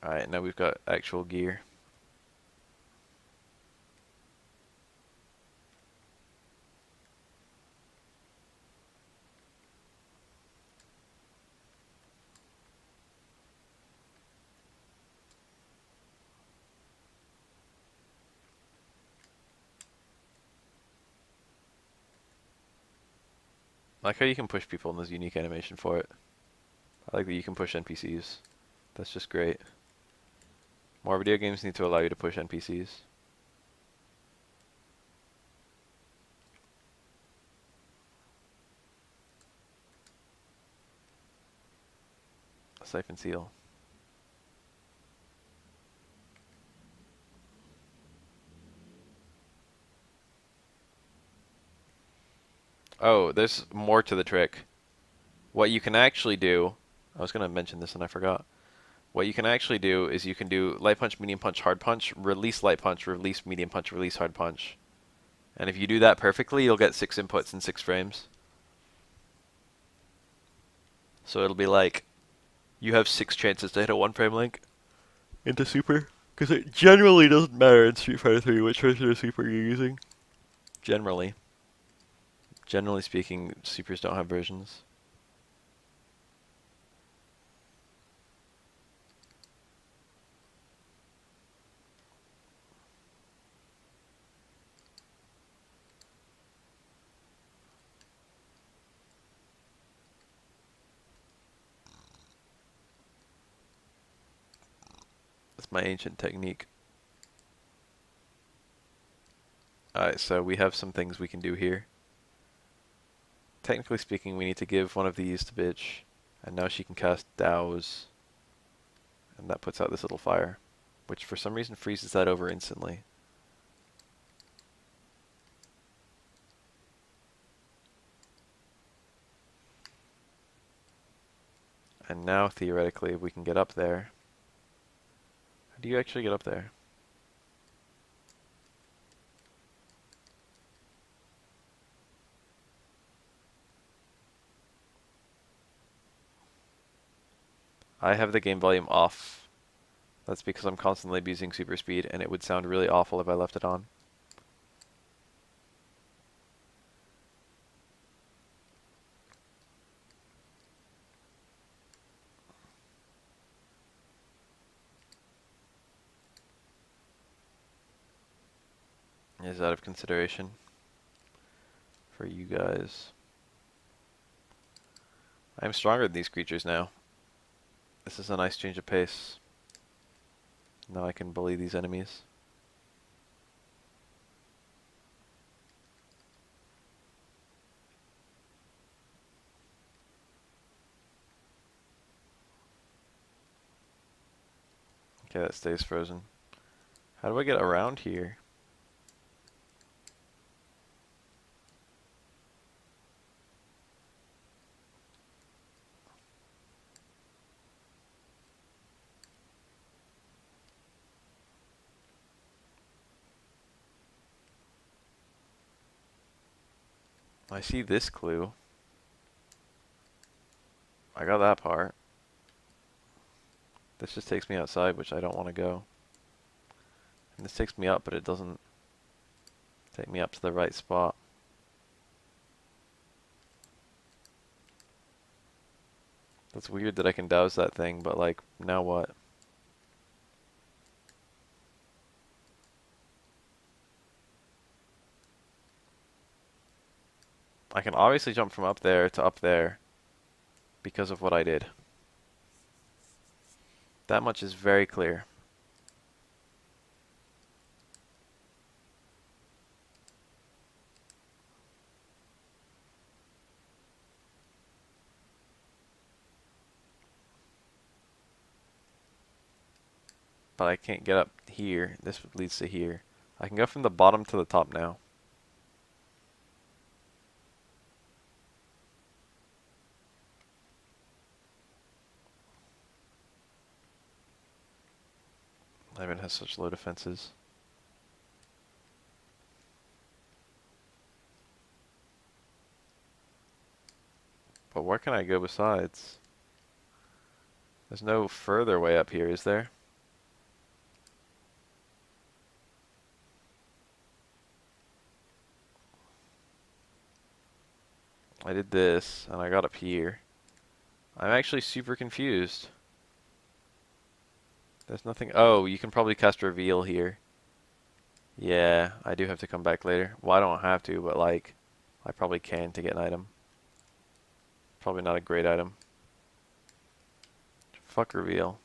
Alright, now we've got actual gear. I like how you can push people and there's a unique animation for it. I like that you can push NPCs. That's just great. More video games need to allow you to push NPCs. Siphon seal. Oh, there's more to the trick. What you can actually do, I was going to mention this and I forgot. What you can actually do is you can do light punch, medium punch, hard punch, release light punch, release medium punch, release hard punch. And if you do that perfectly, you'll get 6 inputs in 6 frames. So it'll be like, you have 6 chances to hit a 1 frame link into Super. Because it generally doesn't matter in Street Fighter 3 which version of Super you're using. Generally. Generally speaking, Supers don't have versions. That's my ancient technique. Alright, so we have some things we can do here. Technically speaking, we need to give one of these to Bitch, and now she can cast Dows, and that puts out this little fire, which for some reason freezes that over instantly. And now, theoretically, we can get up there. How do you actually get up there? I have the game volume off. That's because I'm constantly abusing super speed, and it would sound really awful if I left it on. Is out of consideration for you guys. I'm stronger than these creatures now. This is a nice change of pace. Now I can bully these enemies. Okay, that stays frozen. How do I get around here? I see this clue. I got that part. This just takes me outside, which I don't want to go. And this takes me up, but it doesn't take me up to the right spot. That's weird that I can douse that thing, but like, now what? I can obviously jump from up there to up there because of what I did. That much is very clear. But I can't get up here. This leads to here. I can go from the bottom to the top now. Ivan has such low defenses. But where can I go besides? There's no further way up here, is there? I did this, and I got up here. I'm actually super confused. There's nothing. Oh, you can probably cast reveal here. Yeah, I do have to come back later. Well, I don't have to, but like, I probably can to get an item. Probably not a great item. Fuck reveal.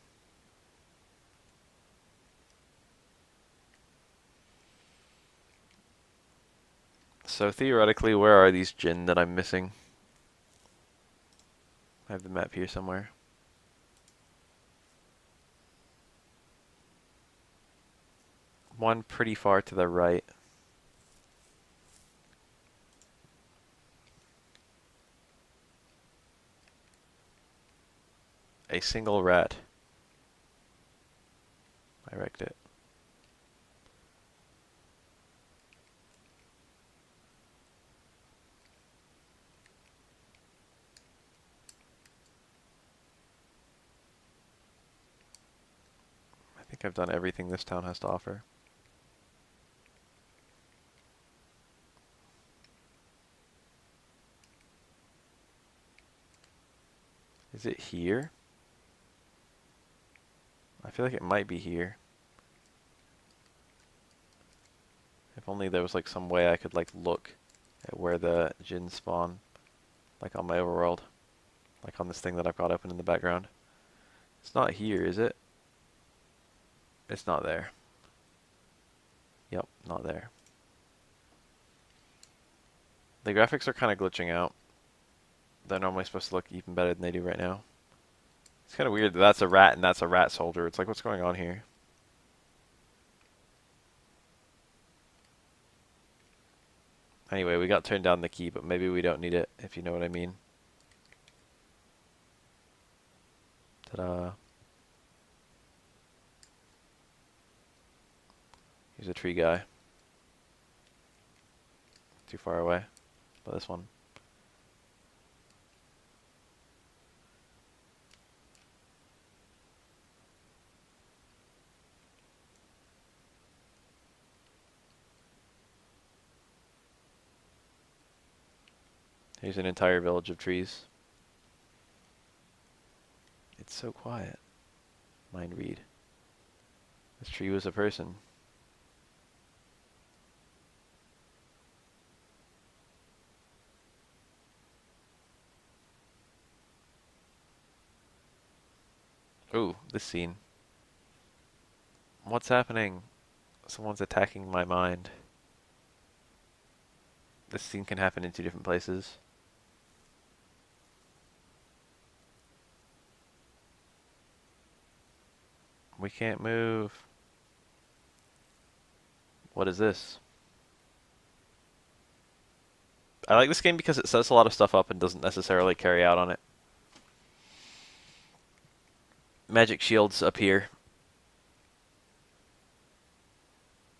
So theoretically, where are these Jinn that I'm missing? I have the map here somewhere. One pretty far to the right. A single rat. I wrecked it. I think I've done everything this town has to offer. Is it here? I feel like it might be here. If only there was like some way I could like look at where the Jinn spawn. Like on my overworld. Like on this thing that I've got open in the background. It's not here, is it? It's not there. Yep, not there. The graphics are kind of glitching out. They're normally supposed to look even better than they do right now. It's kind of weird that that's a rat and that's a rat soldier. It's like, what's going on here? Anyway, we got turned down the key, but maybe we don't need it, if you know what I mean. Ta-da. Here's a tree guy. Too far away. But this one. Here's an entire village of trees. It's so quiet. Mind read. This tree was a person. Ooh, this scene. What's happening? Someone's attacking my mind. This scene can happen in two different places. We can't move. What is this? I like this game because it sets a lot of stuff up and doesn't necessarily carry out on it. Magic shields appear.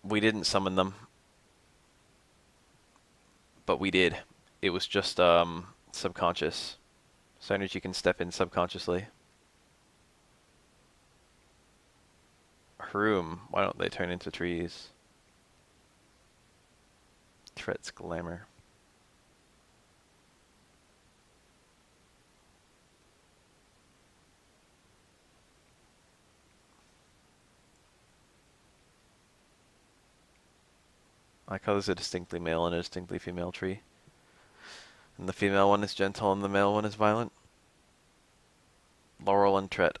We didn't summon them, but we did. It was just subconscious. So energy can step in subconsciously. Room. Why don't they turn into trees? Threats glamour. I like how there's a distinctly male and a distinctly female tree. And the female one is gentle and the male one is violent. Laurel and Tret.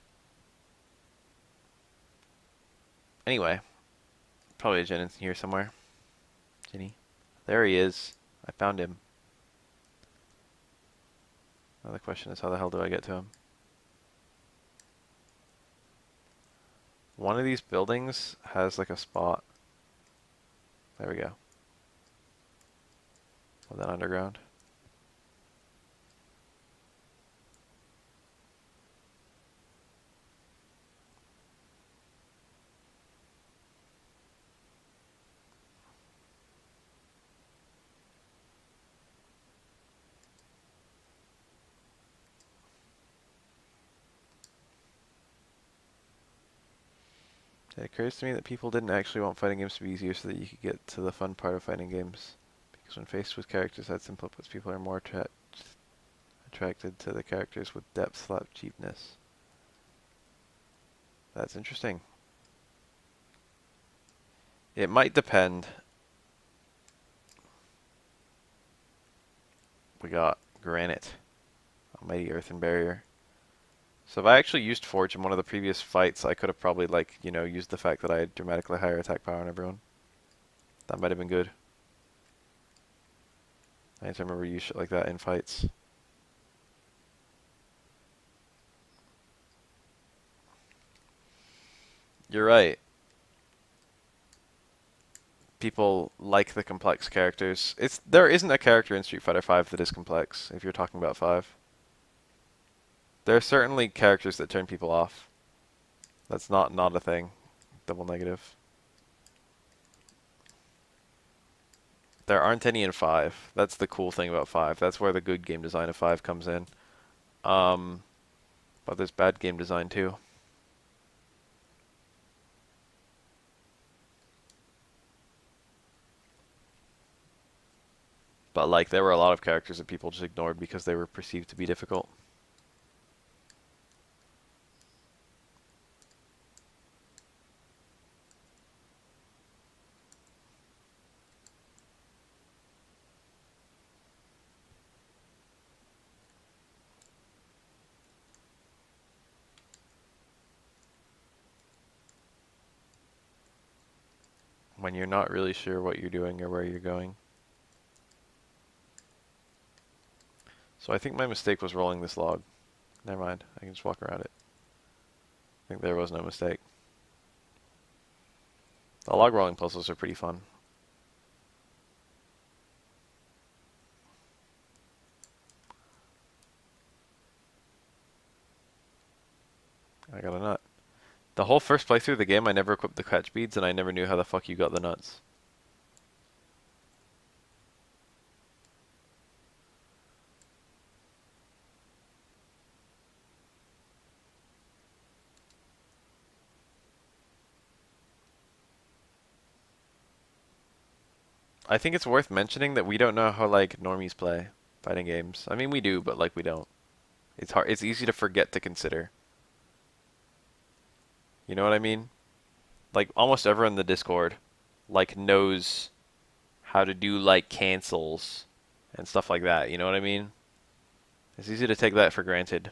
Anyway, probably a Jinn in here somewhere. Jinny. There he is. I found him. Now the question is, how the hell do I get to him? One of these buildings has like a spot. There we go. Well, then underground. It occurs to me that people didn't actually want fighting games to be easier so that you could get to the fun part of fighting games. Because when faced with characters that simple puts people are more attracted to the characters with depth/cheapness. That's interesting. It might depend. We got granite, almighty earthen barrier. So if I actually used Forge in one of the previous fights, I could have probably, like, you know, used the fact that I had dramatically higher attack power on everyone. That might have been good. I need to remember to use shit like that in fights. You're right. People like the complex characters. There isn't a character in Street Fighter V that is complex, if you're talking about 5. There are certainly characters that turn people off. That's not a thing. Double negative. There aren't any in 5. That's the cool thing about 5. That's where the good game design of 5 comes in. But there's bad game design too. But like, there were a lot of characters that people just ignored because they were perceived to be difficult. When you're not really sure what you're doing or where you're going. So I think my mistake was rolling this log. Never mind, I can just walk around it. I think there was no mistake. The log rolling puzzles are pretty fun. I got a nut. The whole first playthrough of the game, I never equipped the catch beads, and I never knew how the fuck you got the nuts. I think it's worth mentioning that we don't know how, like, normies play fighting games. I mean, we do, but, like, we don't. It's hard. It's easy to forget to consider. You know what I mean? Like, almost everyone in the Discord, like, knows how to do, like, cancels and stuff like that. You know what I mean? It's easy to take that for granted.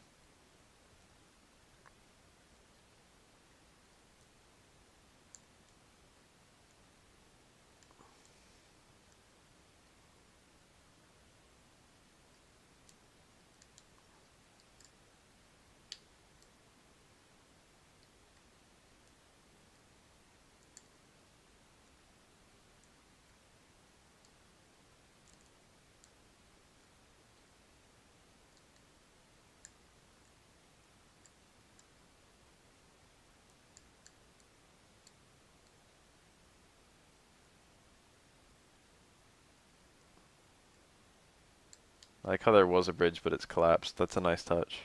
I like how there was a bridge, but it's collapsed. That's a nice touch.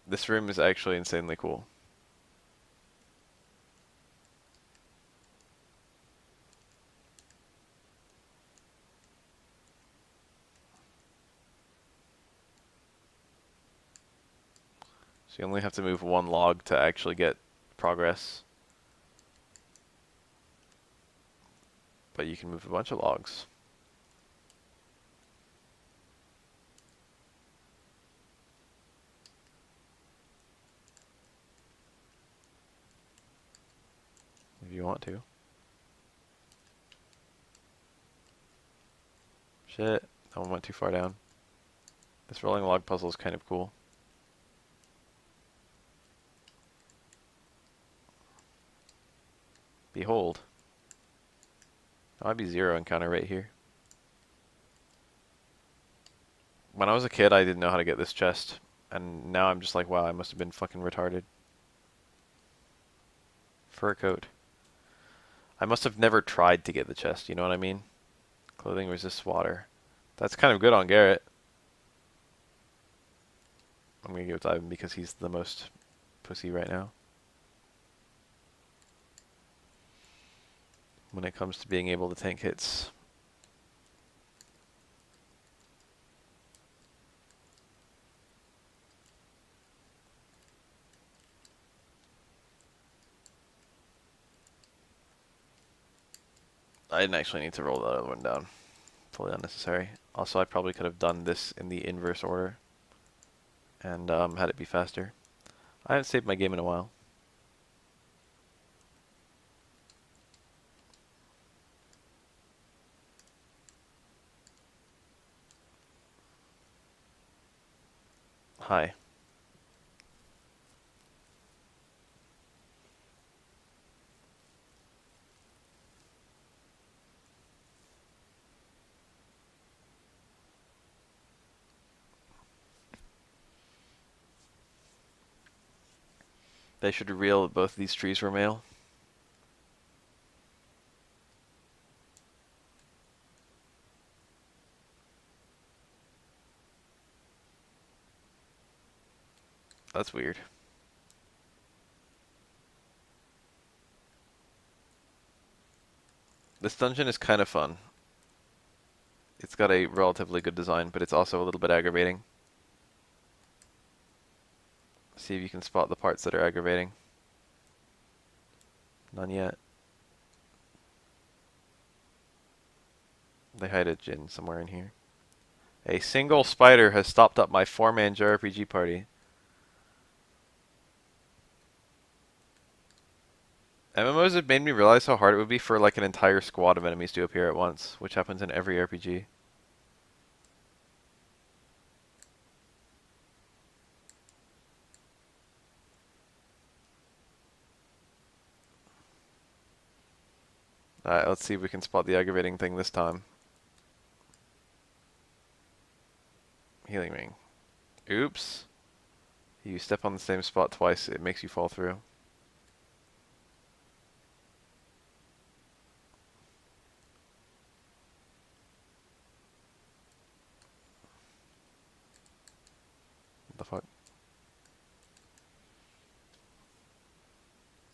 This room is actually insanely cool. So you only have to move one log to actually get progress. But you can move a bunch of logs. If you want to. Shit, that one went too far down. This rolling log puzzle is kind of cool. Behold. That might be 0 encounter right here. When I was a kid, I didn't know how to get this chest, And now I'm just like, wow, I must have been fucking retarded. Fur coat. I must have never tried to get the chest, you know what I mean? Clothing resists water. That's kind of good on Garrett. I'm gonna give it to Ivan because he's the most pussy right now. When it comes to being able to tank hits. I didn't actually need to roll that other one down. Totally unnecessary. Also, I probably could have done this in the inverse order and had it be faster. I haven't saved my game in a while. Hi. They should reveal that both of these trees were male. That's weird. This dungeon is kind of fun. It's got a relatively good design, but it's also a little bit aggravating. See if you can spot the parts that are aggravating. None yet. They hide a djinn somewhere in here. A single spider has stopped up my 4-man JRPG party. MMOs have made me realize how hard it would be for like an entire squad of enemies to appear at once, which happens in every RPG. Alright, let's see if we can spot the aggravating thing this time. Healing ring. Oops. You step on the same spot twice, it makes you fall through. What the fuck?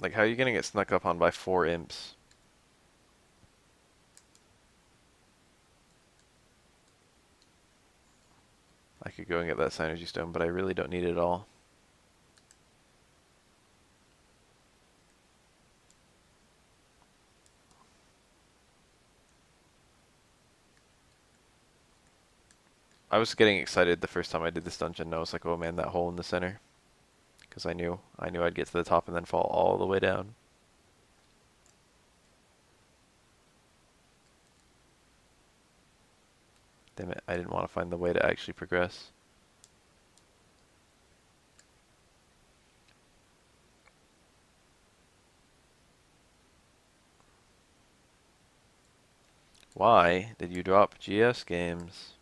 Like, how are you gonna get snuck up on by 4 imps? I could go and get that synergy stone, but I really don't need it at all. I was getting excited the first time I did this dungeon, and I was like, oh man, that hole in the center. Because I knew I'd get to the top and then fall all the way down. Damn it, I didn't want to find the way to actually progress. Why did you drop GS games?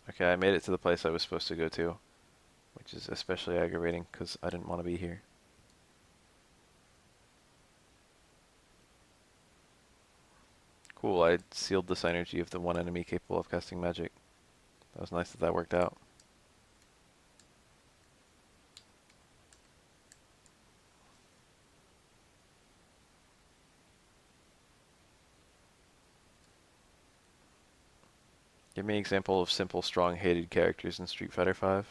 Okay, I made it to the place I was supposed to go to, which is especially aggravating because I didn't want to be here. Cool, I sealed the synergy of the one enemy capable of casting magic. That was nice that that worked out. Give me an example of simple, strong, hated characters in Street Fighter V.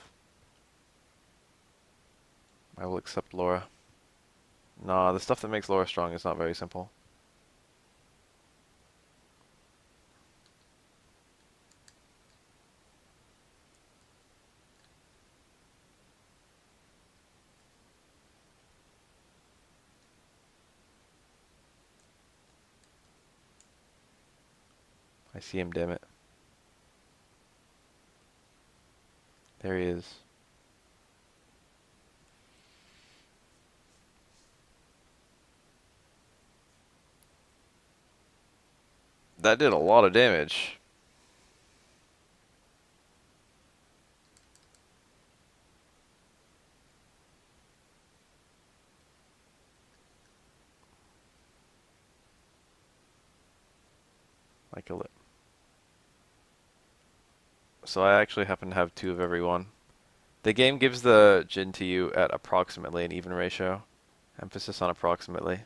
I will accept Laura. Nah, the stuff that makes Laura strong is not very simple. see him, damn it. There he is. That did a lot of damage. I killed it. So I actually happen to have 2 of every one. The game gives the Jin to you at approximately an even ratio. Emphasis on approximately.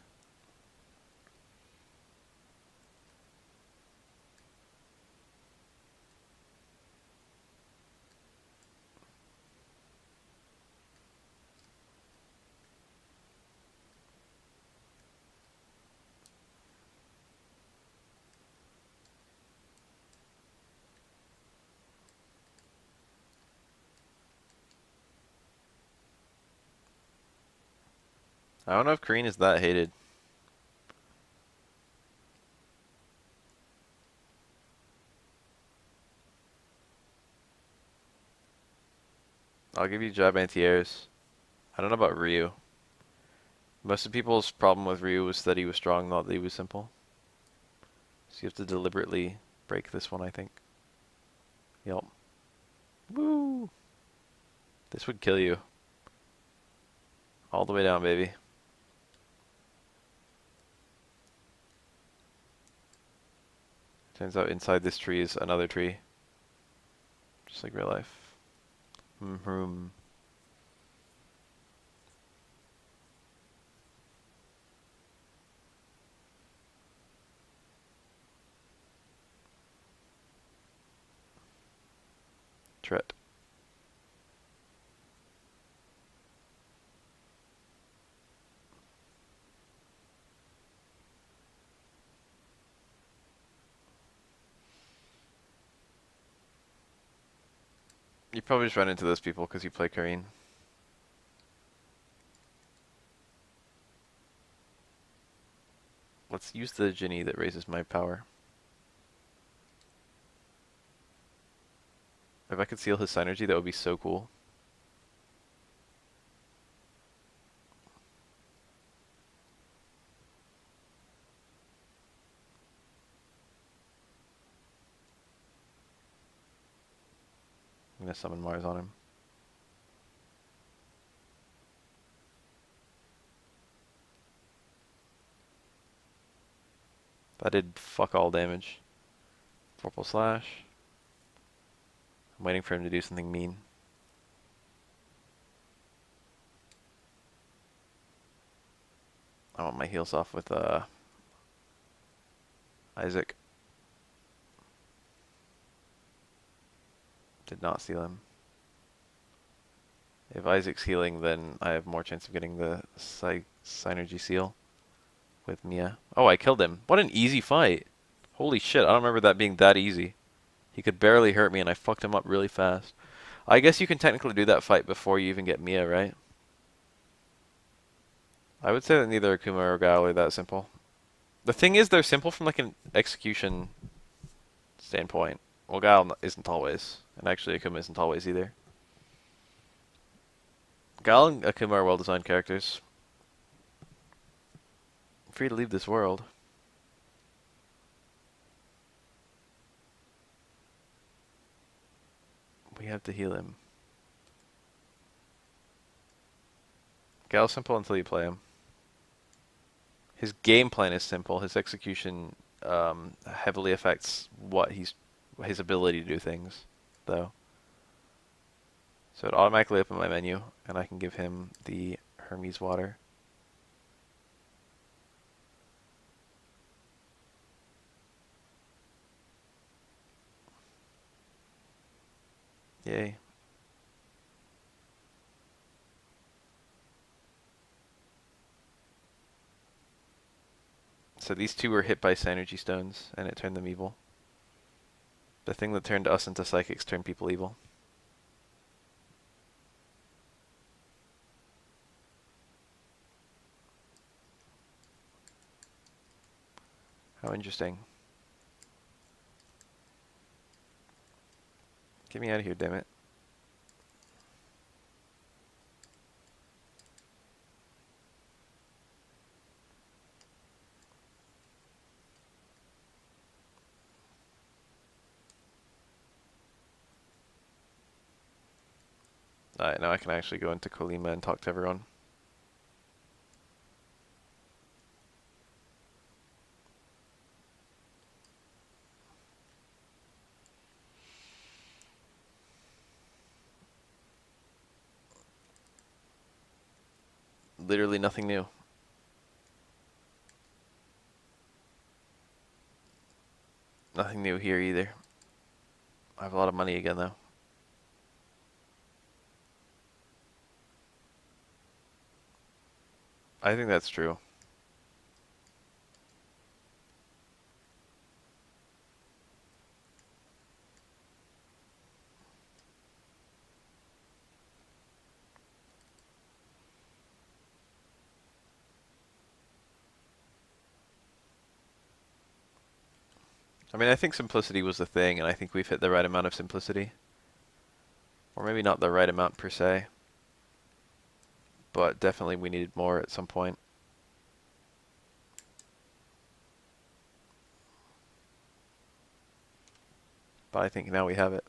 I don't know if Korean is that hated. I'll give you jab anti-airs. I don't know about Ryu. Most of people's problem with Ryu was that he was strong, not that he was simple. So you have to deliberately break this one, I think. Yep. Woo! This would kill you. All the way down, baby. Turns out inside this tree is another tree. Just like real life. Mm-hmm. Tret. You probably just run into those people because you play Korean. Let's use the Ginny that raises my power. If I could seal his synergy, that would be so cool. I'm gonna summon Mars on him. That did fuck all damage. Vorpal Slash. I'm waiting for him to do something mean. I want my heals off with Isaac. Did not seal him. If Isaac's healing, then I have more chance of getting the synergy seal with Mia. Oh, I killed him. What an easy fight. Holy shit, I don't remember that being that easy. He could barely hurt me and I fucked him up really fast. I guess you can technically do that fight before you even get Mia, right? I would say that neither Akuma or Gal are that simple. The thing is, they're simple from like an execution standpoint. Well, Gal isn't always, and actually Akuma isn't always either. Gal and Akuma are well-designed characters. Free to leave this world. We have to heal him. Gal's simple until you play him. His game plan is simple. His execution heavily affects his ability to do things, though. So it automatically opened my menu, and I can give him the Hermes water. Yay. So these two were hit by Synergy Stones, and it turned them evil. The thing that turned us into psychics turned people evil. How interesting. Get me out of here, damn it. Alright, now I can actually go into Colima and talk to everyone. Literally nothing new. Nothing new here either. I have a lot of money again though. I think that's true. I mean, I think simplicity was the thing, and I think we've hit the right amount of simplicity. Or maybe not the right amount per se, but definitely we needed more at some point. But I think now we have it.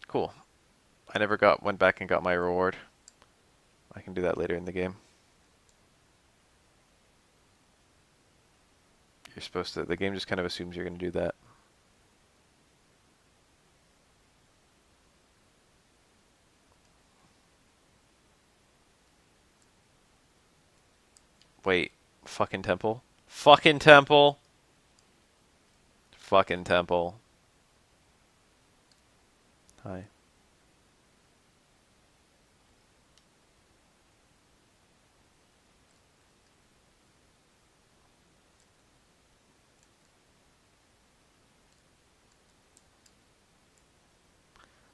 Cool. I never went back and got my reward. I can do that later in the game. You're supposed to, the game just kind of assumes you're going to do that. Wait, fucking temple? Fucking temple! Fucking temple. Hi.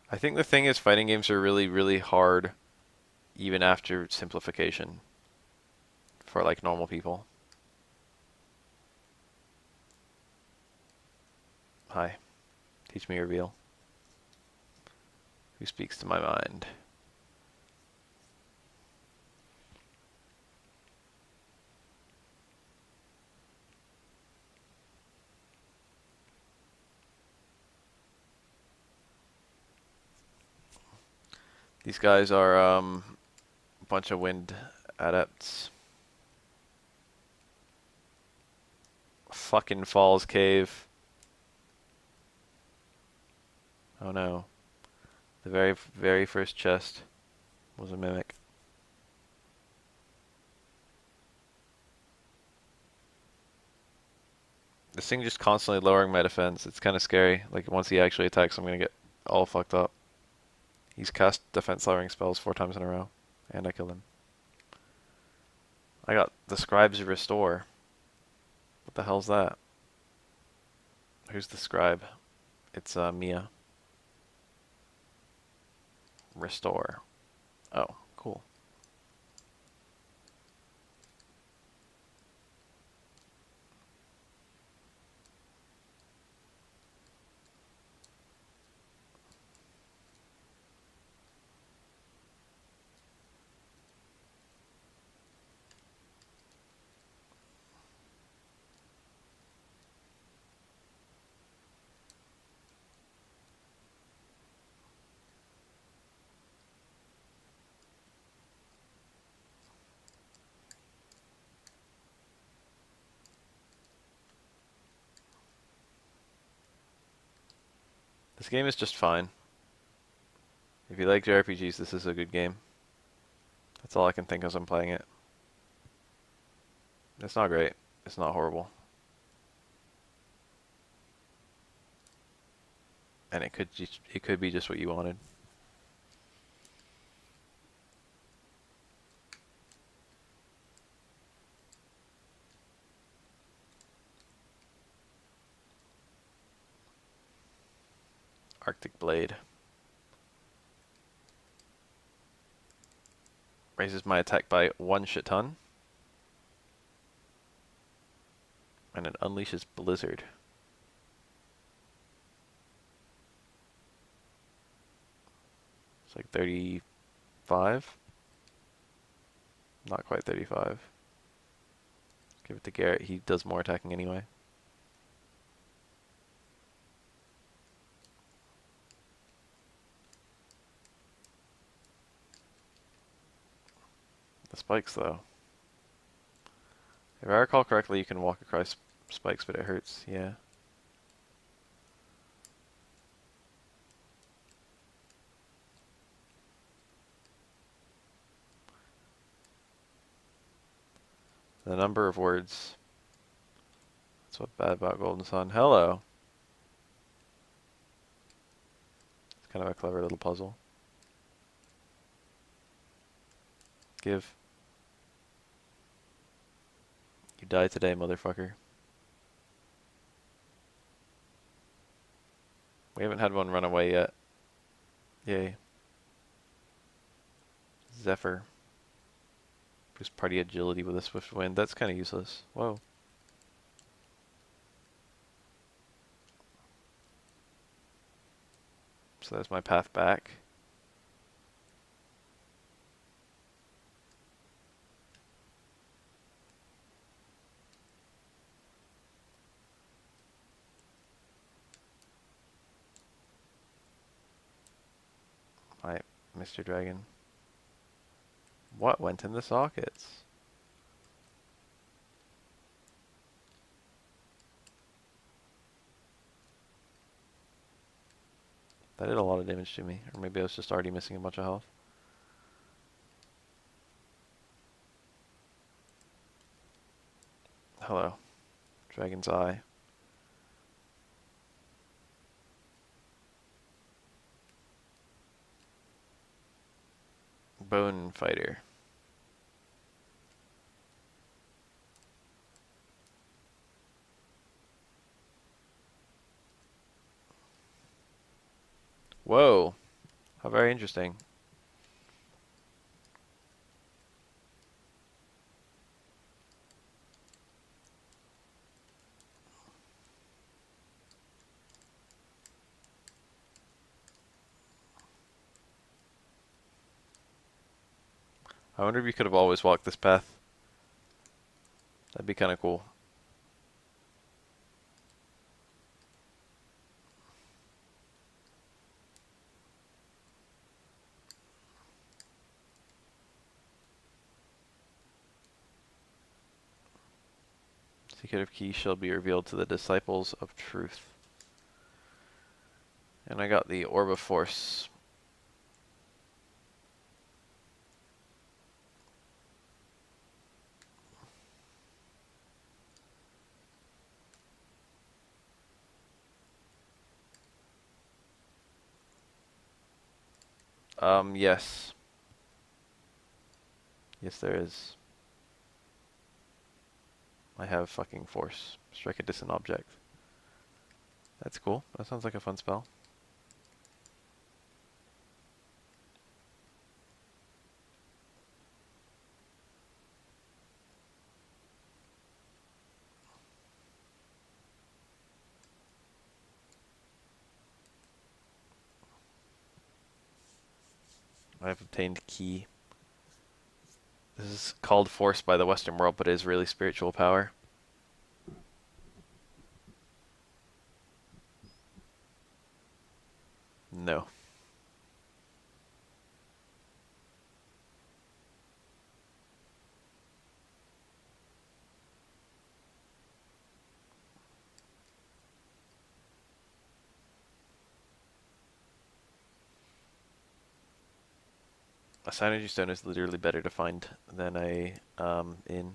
I think the thing is fighting games are really, really hard even after simplification for like normal people. Hi. Teach me reveal. Who speaks to my mind? These guys are a bunch of wind adepts. Fucking Falls Cave. Oh no. The very, very first chest was a mimic. This thing just constantly lowering my defense. It's kind of scary. Like once he actually attacks, I'm gonna get all fucked up. He's cast defense lowering spells 4 times in a row, and I killed him. I got the Scribe's Restore. What the hell's that? Who's the Scribe? It's Mia. Restore. Oh, cool. This game is just fine. If you like JRPGs, this is a good game. That's all I can think as I'm playing it. It's not great. It's not horrible. And it could be just what you wanted. Arctic Blade. Raises my attack by 1 shit ton. And it unleashes Blizzard. It's like 35? Not quite 35. Give it to Garrett. He does more attacking anyway. The spikes, though. If I recall correctly, you can walk across spikes, but it hurts. Yeah. The number of words. That's what's bad about Golden Sun. Hello. It's kind of a clever little puzzle. Give. You die today, motherfucker. We haven't had one run away yet. Yay. Zephyr. Boost party agility with a swift wind. That's kind of useless. Whoa. So that's my path back. My Mr. Dragon. What went in the sockets? That did a lot of damage to me. Or maybe I was just already missing a bunch of health. Hello. Dragon's Eye. Bone Fighter. Whoa. How very interesting. I wonder if you could have always walked this path. That'd be kind of cool. Secret key shall be revealed to the disciples of truth. And I got the Orb of Force. Yes. Yes, there is. I have fucking Force. Strike a distant object. That's cool. That sounds like a fun spell. I've obtained key. This is called Force by the Western world, but it is really spiritual power. No. A Synergy Stone is literally better to find than a inn.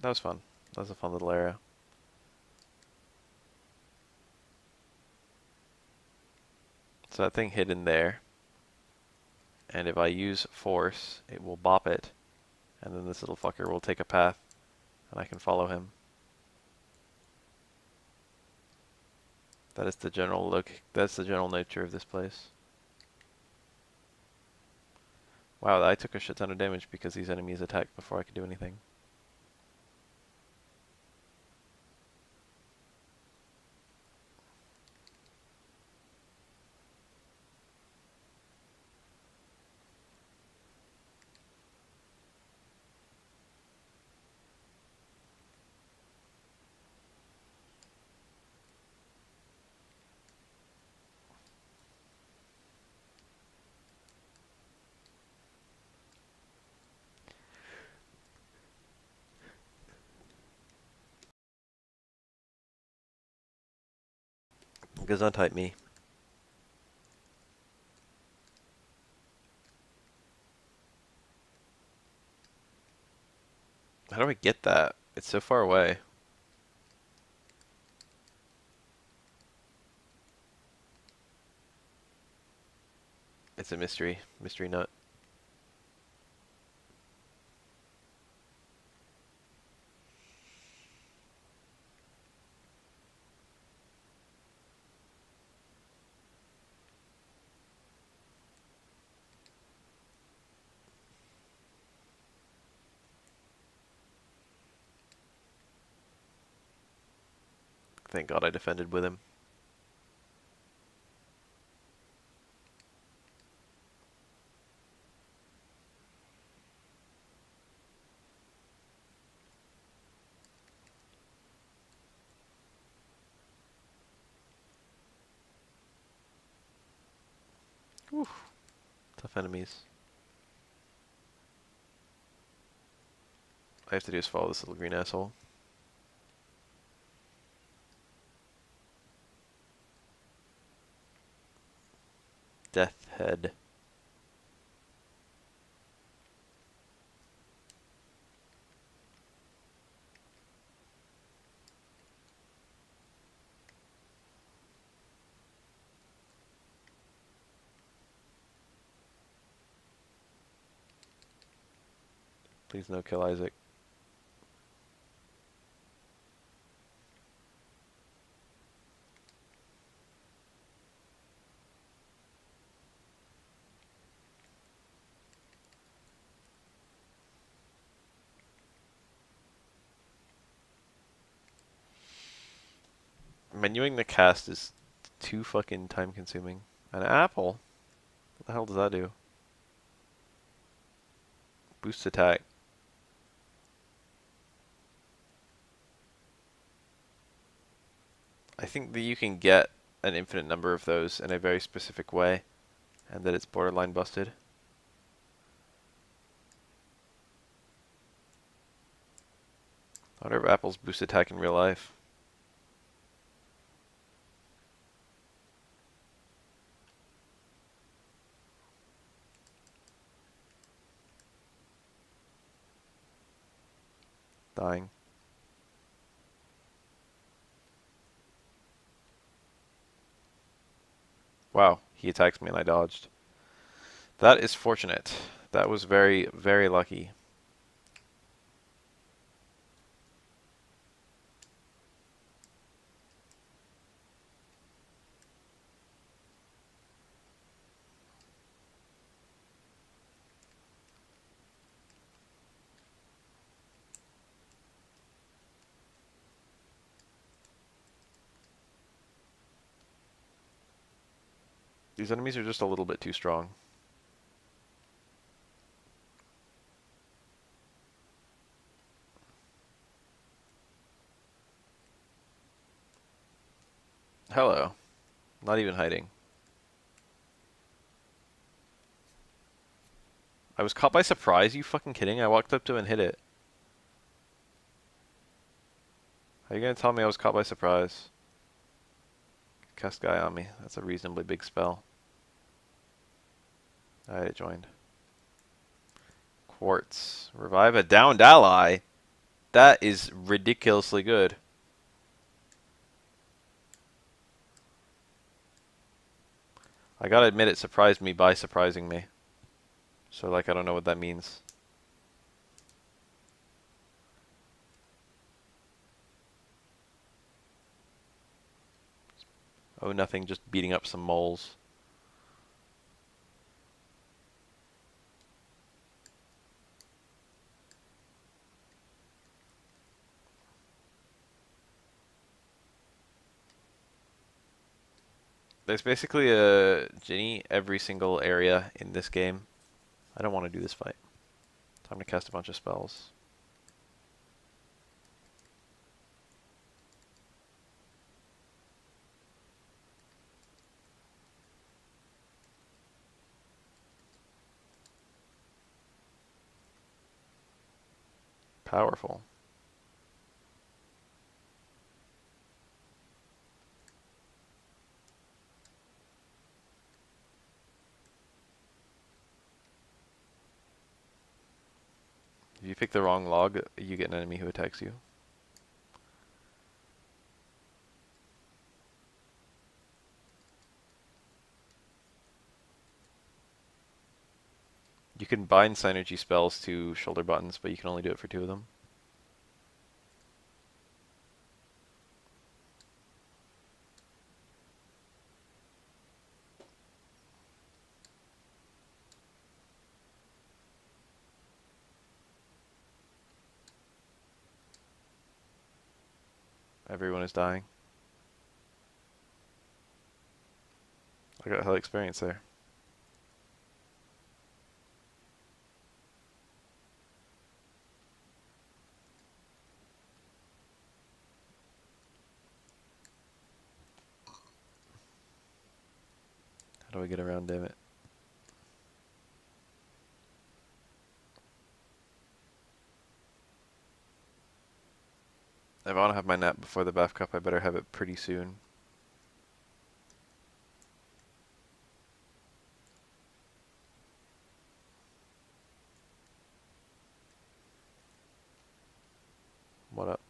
That was fun. That was a fun little area. So that thing hid in there. And if I use Force, it will bop it. And then this little fucker will take a path. And I can follow him. That is the general look. That's the general nature of this place. Wow, I took a shit ton of damage because these enemies attacked before I could do anything. Gesundheit me. How do I get that? It's so far away. It's a mystery. Mystery nut. Thank God I defended with him. Oof. Tough enemies. All I have to do is follow this little green asshole. Death head. Please no kill Isaac. Menuing the cast is too fucking time consuming. An apple? What the hell does that do? Boost attack. I think that you can get an infinite number of those in a very specific way, and that it's borderline busted. I wonder if apples boost attack in real life. Dying. Wow, he attacks me and I dodged. That is fortunate. That was very, very lucky. These enemies are just a little bit too strong. Hello. Not even hiding. I was caught by surprise, you fucking kidding? I walked up to him and hit it. How are you gonna tell me I was caught by surprise? Cast guy on me. That's a reasonably big spell. Alright, it joined. Quartz. Revive a downed ally? That is ridiculously good. I gotta admit, it surprised me by surprising me. So, like, I don't know what that means. Oh, nothing, just beating up some moles. There's basically a Ginny every single area in this game. I don't want to do this fight. Time to cast a bunch of spells. Powerful. If you pick the wrong log, you get an enemy who attacks you. You can bind synergy spells to shoulder buttons, but you can only do it for 2 of them. Everyone is dying. I got hell experience there. How do I get around, damn it? If I want to have my nap before the bath cup, I better have it pretty soon. What up?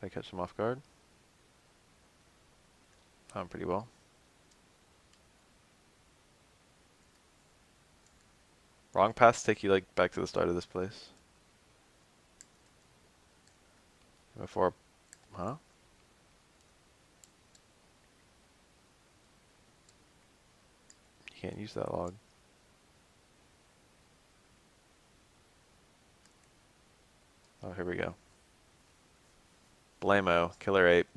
Did I catch them off guard? I'm pretty well. Wrong paths take you like back to the start of this place. Before, huh? You can't use that log. Oh, here we go. Blammo, killer ape.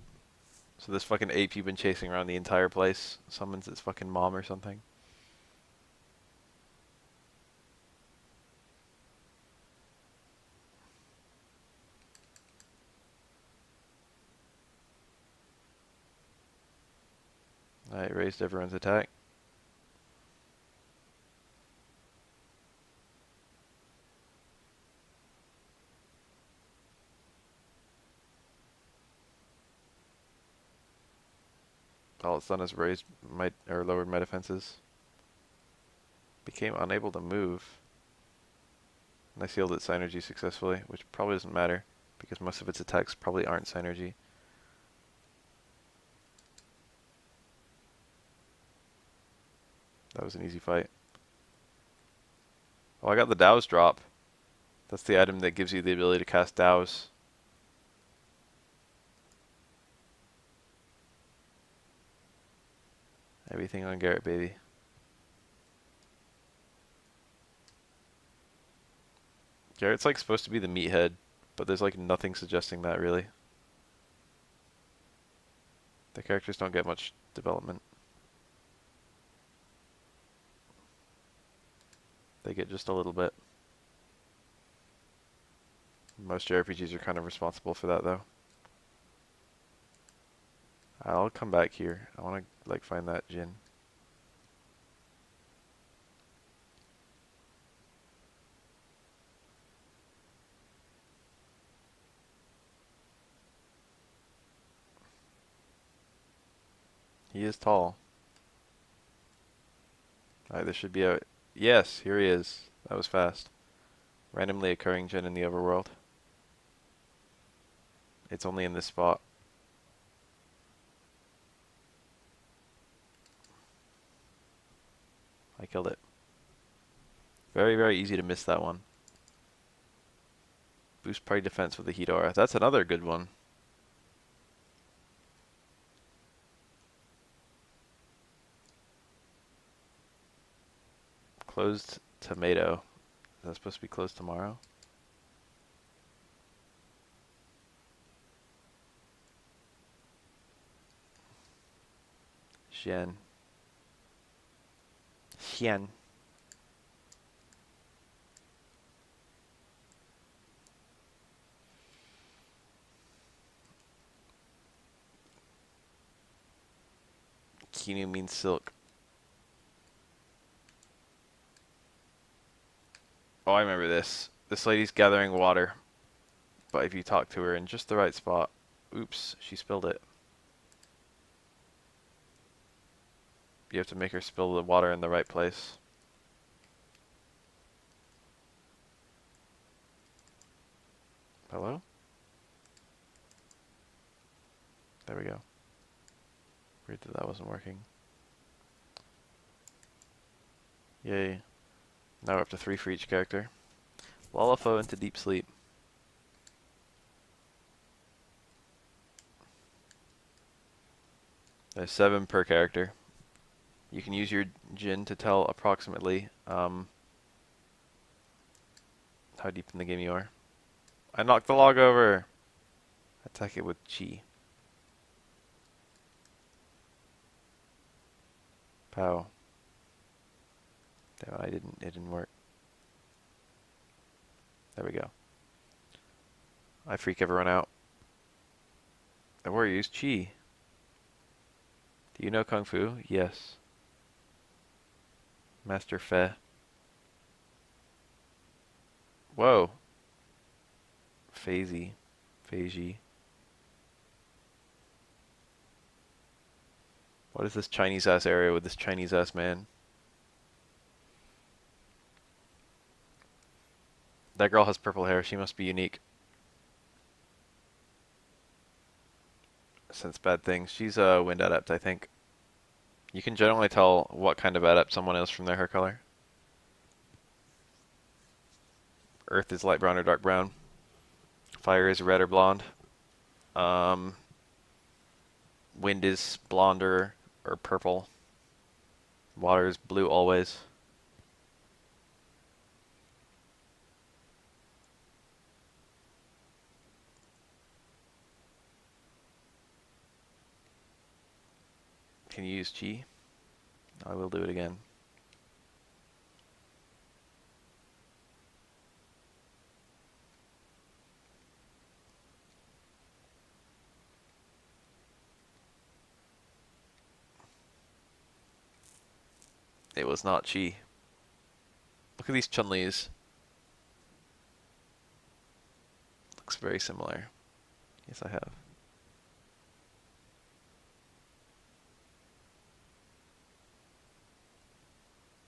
So this fucking ape you've been chasing around the entire place summons its fucking mom or something. I raised everyone's attack. All it's done is raised my or lowered my defenses. Became unable to move. And I sealed its synergy successfully, which probably doesn't matter because most of its attacks probably aren't synergy. That was an easy fight. Oh, I got the Dow's drop. That's the item that gives you the ability to cast Dow's. Everything on Garrett, baby. Garrett's like supposed to be the meathead, but there's like nothing suggesting that really. The characters don't get much development. They get just a little bit. Most JRPGs are kind of responsible for that though. I'll come back here. I want to like find that Jin. He is tall. Alright, this should be a... Yes, here he is. That was fast. Randomly occurring Jin in the overworld. It's only in this spot. I killed it. Very, very easy to miss that one. Boost party defense with the heat aura. That's another good one. Closed tomato. Is that supposed to be closed tomorrow? Xian. Xian. Kinu means silk. Oh, I remember this. This lady's gathering water. But if you talk to her in just the right spot... Oops, she spilled it. You have to make her spill the water in the right place. Hello? There we go. Weird that that wasn't working. Yay. Now we're up to 3 for each character. Lull a foe into deep sleep. There's 7 per character. You can use your Jin to tell approximately how deep in the game you are. I knocked the log over! Attack it with Chi. Pow. Damn, it didn't work. There we go. I freak everyone out. The warrior used Chi. Do you know Kung Fu? Yes. Master Fe. Whoa. Phasey. Feiji. What is this Chinese ass area with this Chinese ass man? That girl has purple hair. She must be unique. Sense bad things. She's a wind adept, I think. You can generally tell what kind of adept someone is from their hair color. Earth is light brown or dark brown. Fire is red or blonde. Wind is blonde or purple. Water is blue always. Can you use Chi? I will do it again. It was not Chi. Look at these Chun-Lis. Looks very similar. Yes, I have.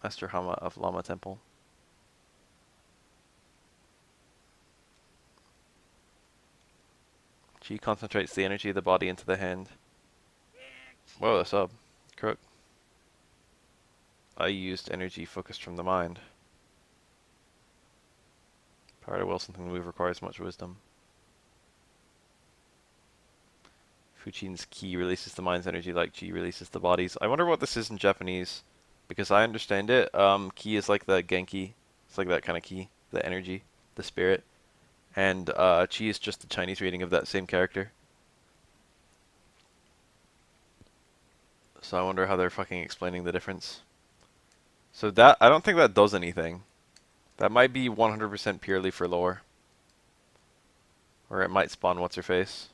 Master Hama of Lama Temple. Chi concentrates the energy of the body into the hand. Whoa, that's up. Crook. I used energy focused from the mind. Power to will something to move requires much wisdom. Fuchin's ki releases the mind's energy like Chi releases the body's. I wonder what this is in Japanese. Because I understand it. Ki is like the Genki. It's like that kind of ki. The energy. The spirit. And Chi is just the Chinese reading of that same character. So I wonder how they're fucking explaining the difference. So that, I don't think that does anything. That might be 100% purely for lore. Or it might spawn what's-her-face.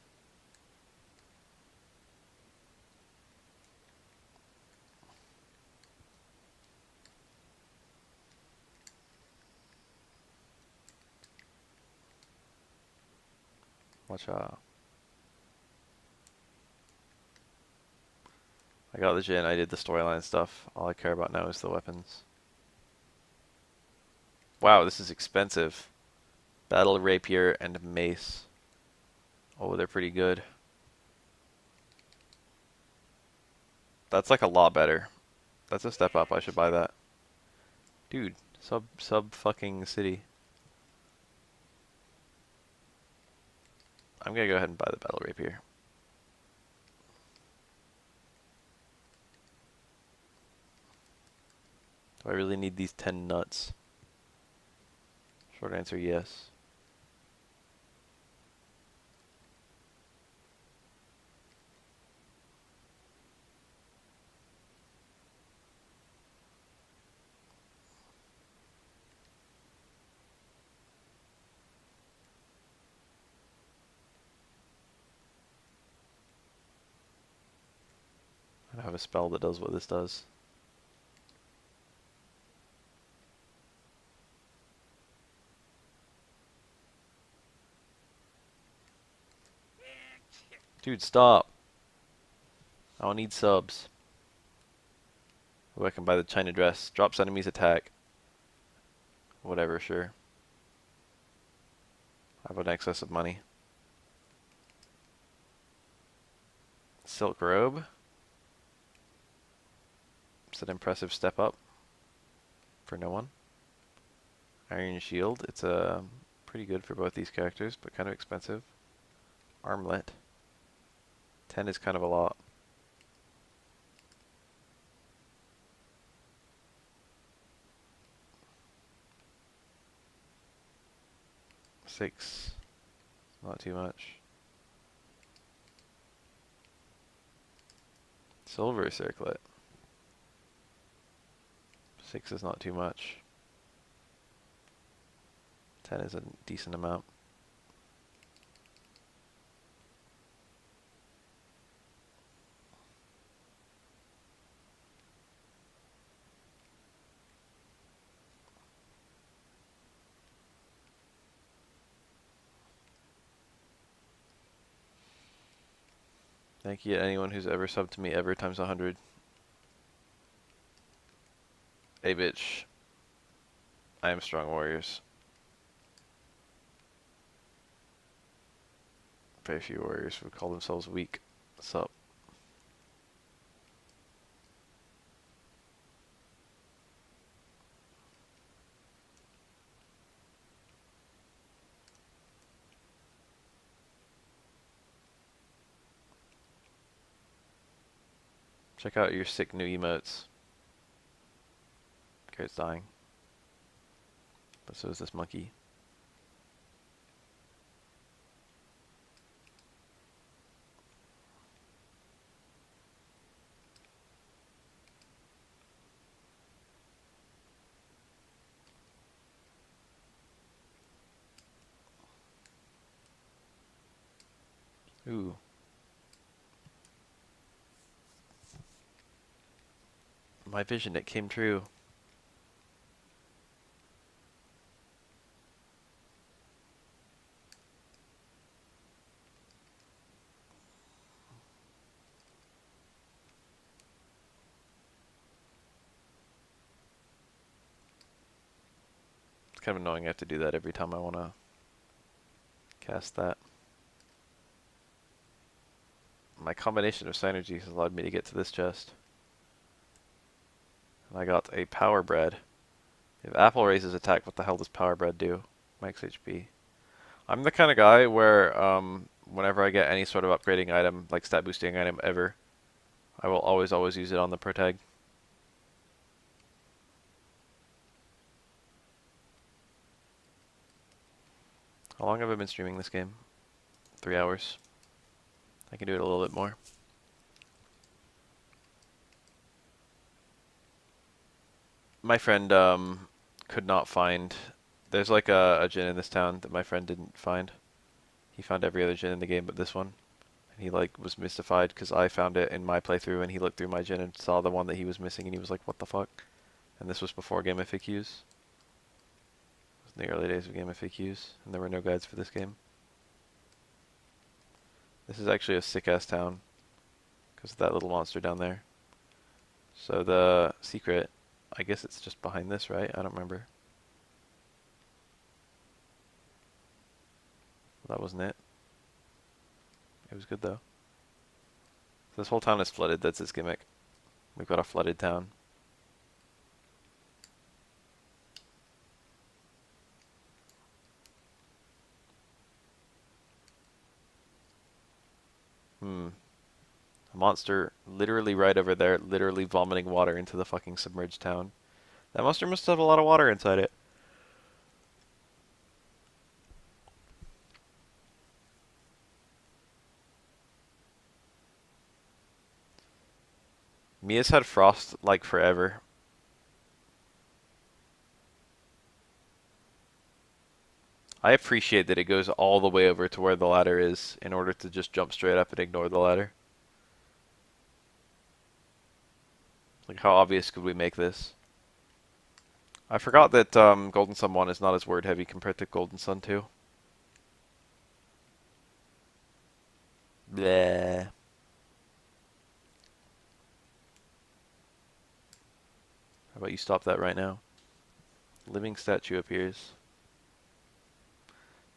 Watch out. I got the Jin, I did the storyline stuff. All I care about now is the weapons. Wow, this is expensive. Battle Rapier and Mace. Oh, they're pretty good. That's like a lot better. That's a step up, I should buy that. Dude, Sub fucking city. I'm gonna go ahead and buy the battle rapier. Do I really need these 10 nuts? Short answer, yes. I don't have a spell that does what this does. Dude, stop. I don't need subs. Oh, I can buy the China dress. Drops enemies attack. Whatever, sure. I have an excess of money. Silk robe. It's an impressive step up. For no one. Iron shield. It's pretty good for both these characters, but kind of expensive. Armlet. 10 is kind of a lot. Six. Not too much. Silver circlet. 6 is not too much. 10 is a decent amount. Thank you to anyone who's ever subbed to me ever times 100. Hey bitch. I am strong warriors. Very few warriors would call themselves weak. Sup. Check out your sick new emotes. Garrett's dying. But so is this monkey. Ooh. My vision, it came true. It's kind of annoying I have to do that every time I want to cast that. My combination of synergies has allowed me to get to this chest. And I got a power bread. If Apple raises attack, what the hell does power bread do? Max HP. I'm the kind of guy where whenever I get any sort of upgrading item, like stat boosting item ever, I will always use it on the protag. How long have I been streaming this game? 3 hours. I can do it a little bit more. My friend could not find. There's like a gin in this town that my friend didn't find. He found every other gin in the game but this one. And he like was mystified because I found it in my playthrough and he looked through my gin and saw the one that he was missing and he was like, what the fuck? And this was before Game FAQs. It was in the early days of Game FAQs and there were no guides for this game. This is actually a sick ass town because of that little monster down there. So the secret, I guess it's just behind this, right? I don't remember. That wasn't it. It was good though. So this whole town is flooded, that's its gimmick. We've got a flooded town. A monster literally right over there, literally vomiting water into the fucking submerged town. That monster must have a lot of water inside it. Mia's had frost like forever. I appreciate that it goes all the way over to where the ladder is in order to just jump straight up and ignore the ladder. Like, how obvious could we make this? I forgot that Golden Sun 1 is not as word heavy compared to Golden Sun 2. Bleh. How about you stop that right now? Living statue appears.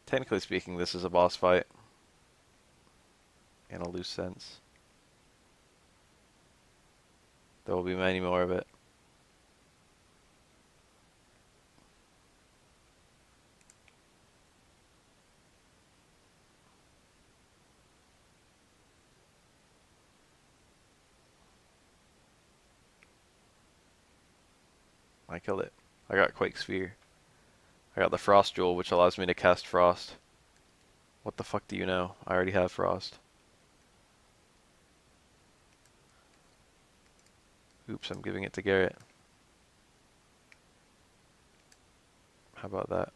Technically speaking, this is a boss fight. In a loose sense. There will be many more of it. I killed it. I got Quake Sphere. I got the Frost Jewel, which allows me to cast Frost. What the fuck do you know? I already have Frost. Oops, I'm giving it to Garrett. How about that?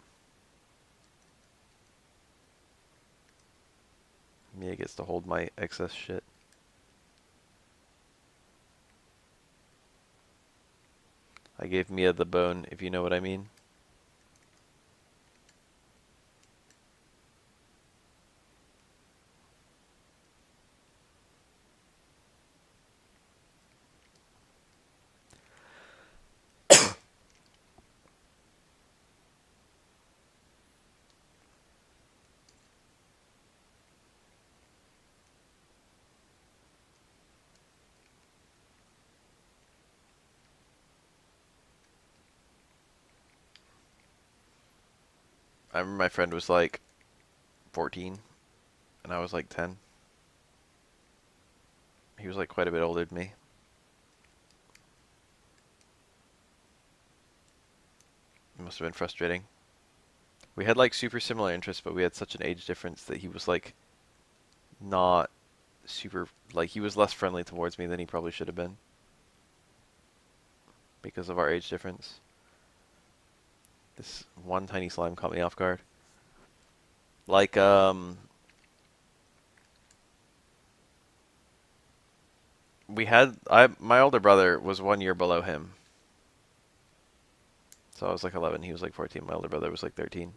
Mia gets to hold my excess shit. I gave Mia the bone, if you know what I mean. I remember my friend was like 14, and I was like 10. He was like quite a bit older than me. It must have been frustrating. We had like super similar interests, but we had such an age difference that he was like not super, like he was less friendly towards me than he probably should have been because of our age difference. This one tiny slime caught me off guard. Like, my older brother was 1 year below him. So I was like 11, he was like 14, my older brother was like 13.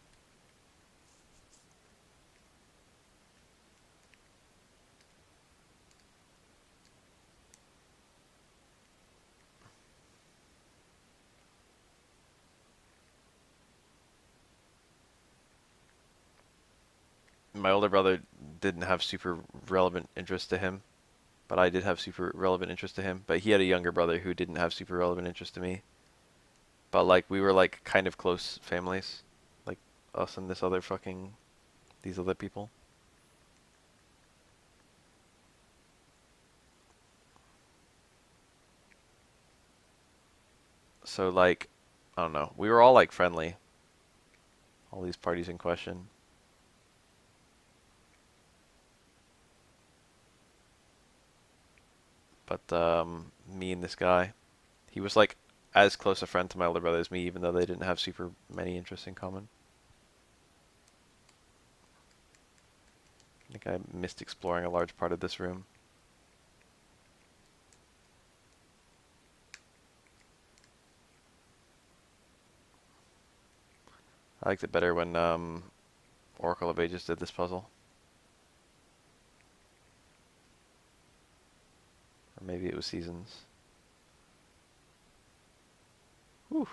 My older brother didn't have super relevant interest to him, but I did have super relevant interest to him. But he had a younger brother who didn't have super relevant interest to me. But like we were like kind of close families, like us and these other people. So like, I don't know. We were all like friendly. All these parties in question. But me and this guy, he was like as close a friend to my older brother as me, even though they didn't have super many interests in common. I think I missed exploring a large part of this room. I liked it better when Oracle of Ages did this puzzle. Or maybe it was Seasons. Whew.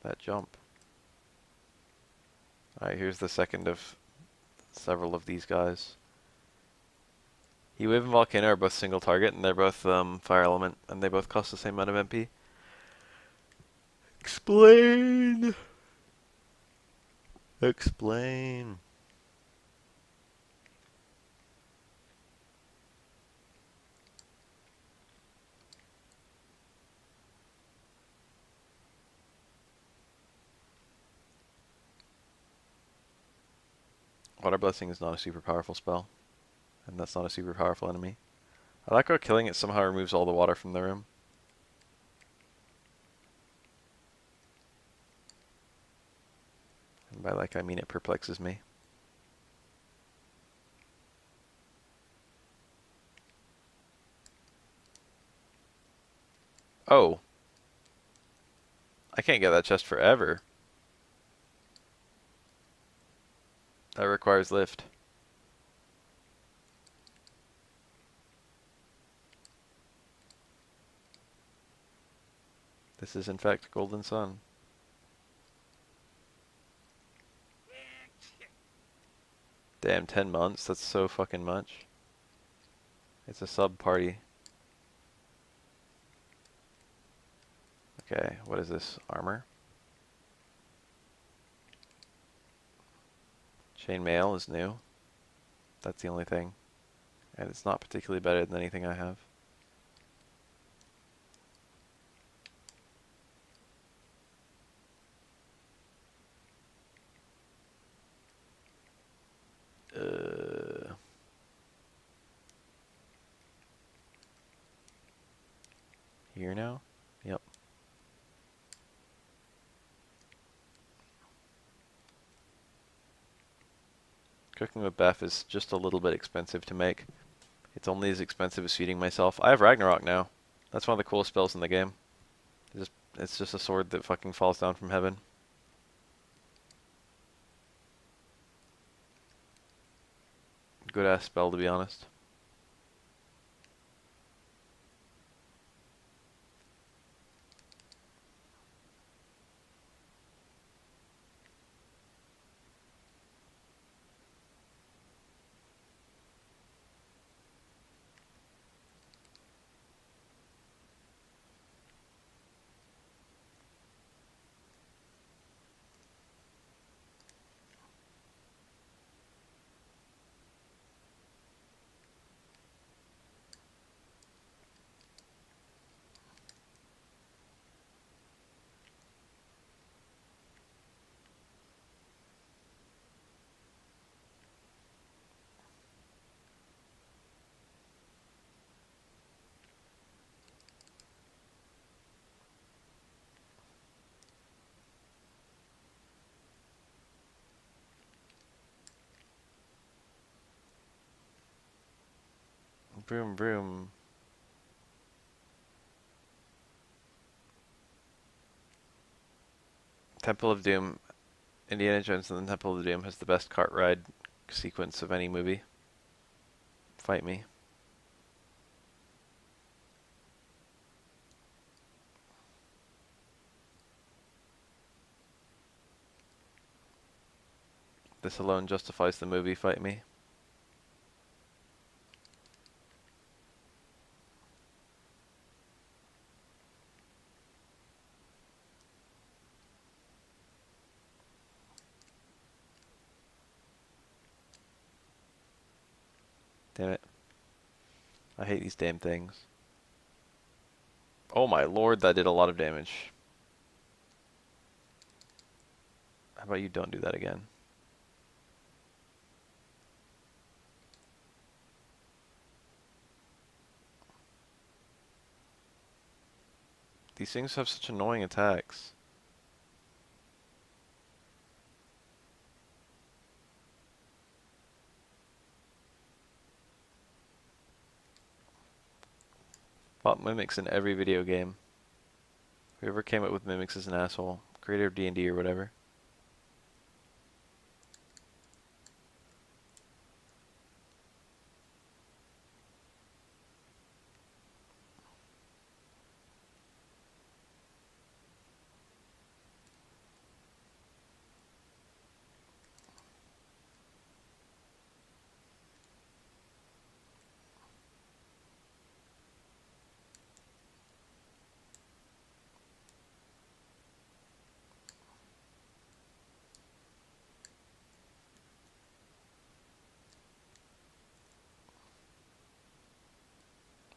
That jump. Alright, here's the second of several of these guys. Heat Wave and Volcano are both single target, and they're both fire element, and they both cost the same amount of MP. Explain! Explain. Water Blessing is not a super powerful spell, and that's not a super powerful enemy. I like how killing it somehow removes all the water from the room. And by like, I mean it perplexes me. Oh. I can't get that chest forever. That requires lift. This is in fact Golden Sun. Damn, 10 months? That's so fucking much. It's a sub party. Okay, what is this? Armor? Chainmail is new. That's the only thing. And it's not particularly better than anything I have. Here now? Yep. Cooking with Beth is just a little bit expensive to make. It's only as expensive as feeding myself. I have Ragnarok now. That's one of the coolest spells in the game. It's just a sword that fucking falls down from heaven. Good ass spell, to be honest. Vroom vroom. Temple of Doom. Indiana Jones and the Temple of Doom has the best cart ride sequence of any movie. Fight me. This alone justifies the movie. Fight me. Damn it. I hate these damn things. Oh my lord, that did a lot of damage. How about you don't do that again? These things have such annoying attacks. Fought mimics in every video game. Whoever came up with mimics is an asshole. Creator of D&D or whatever.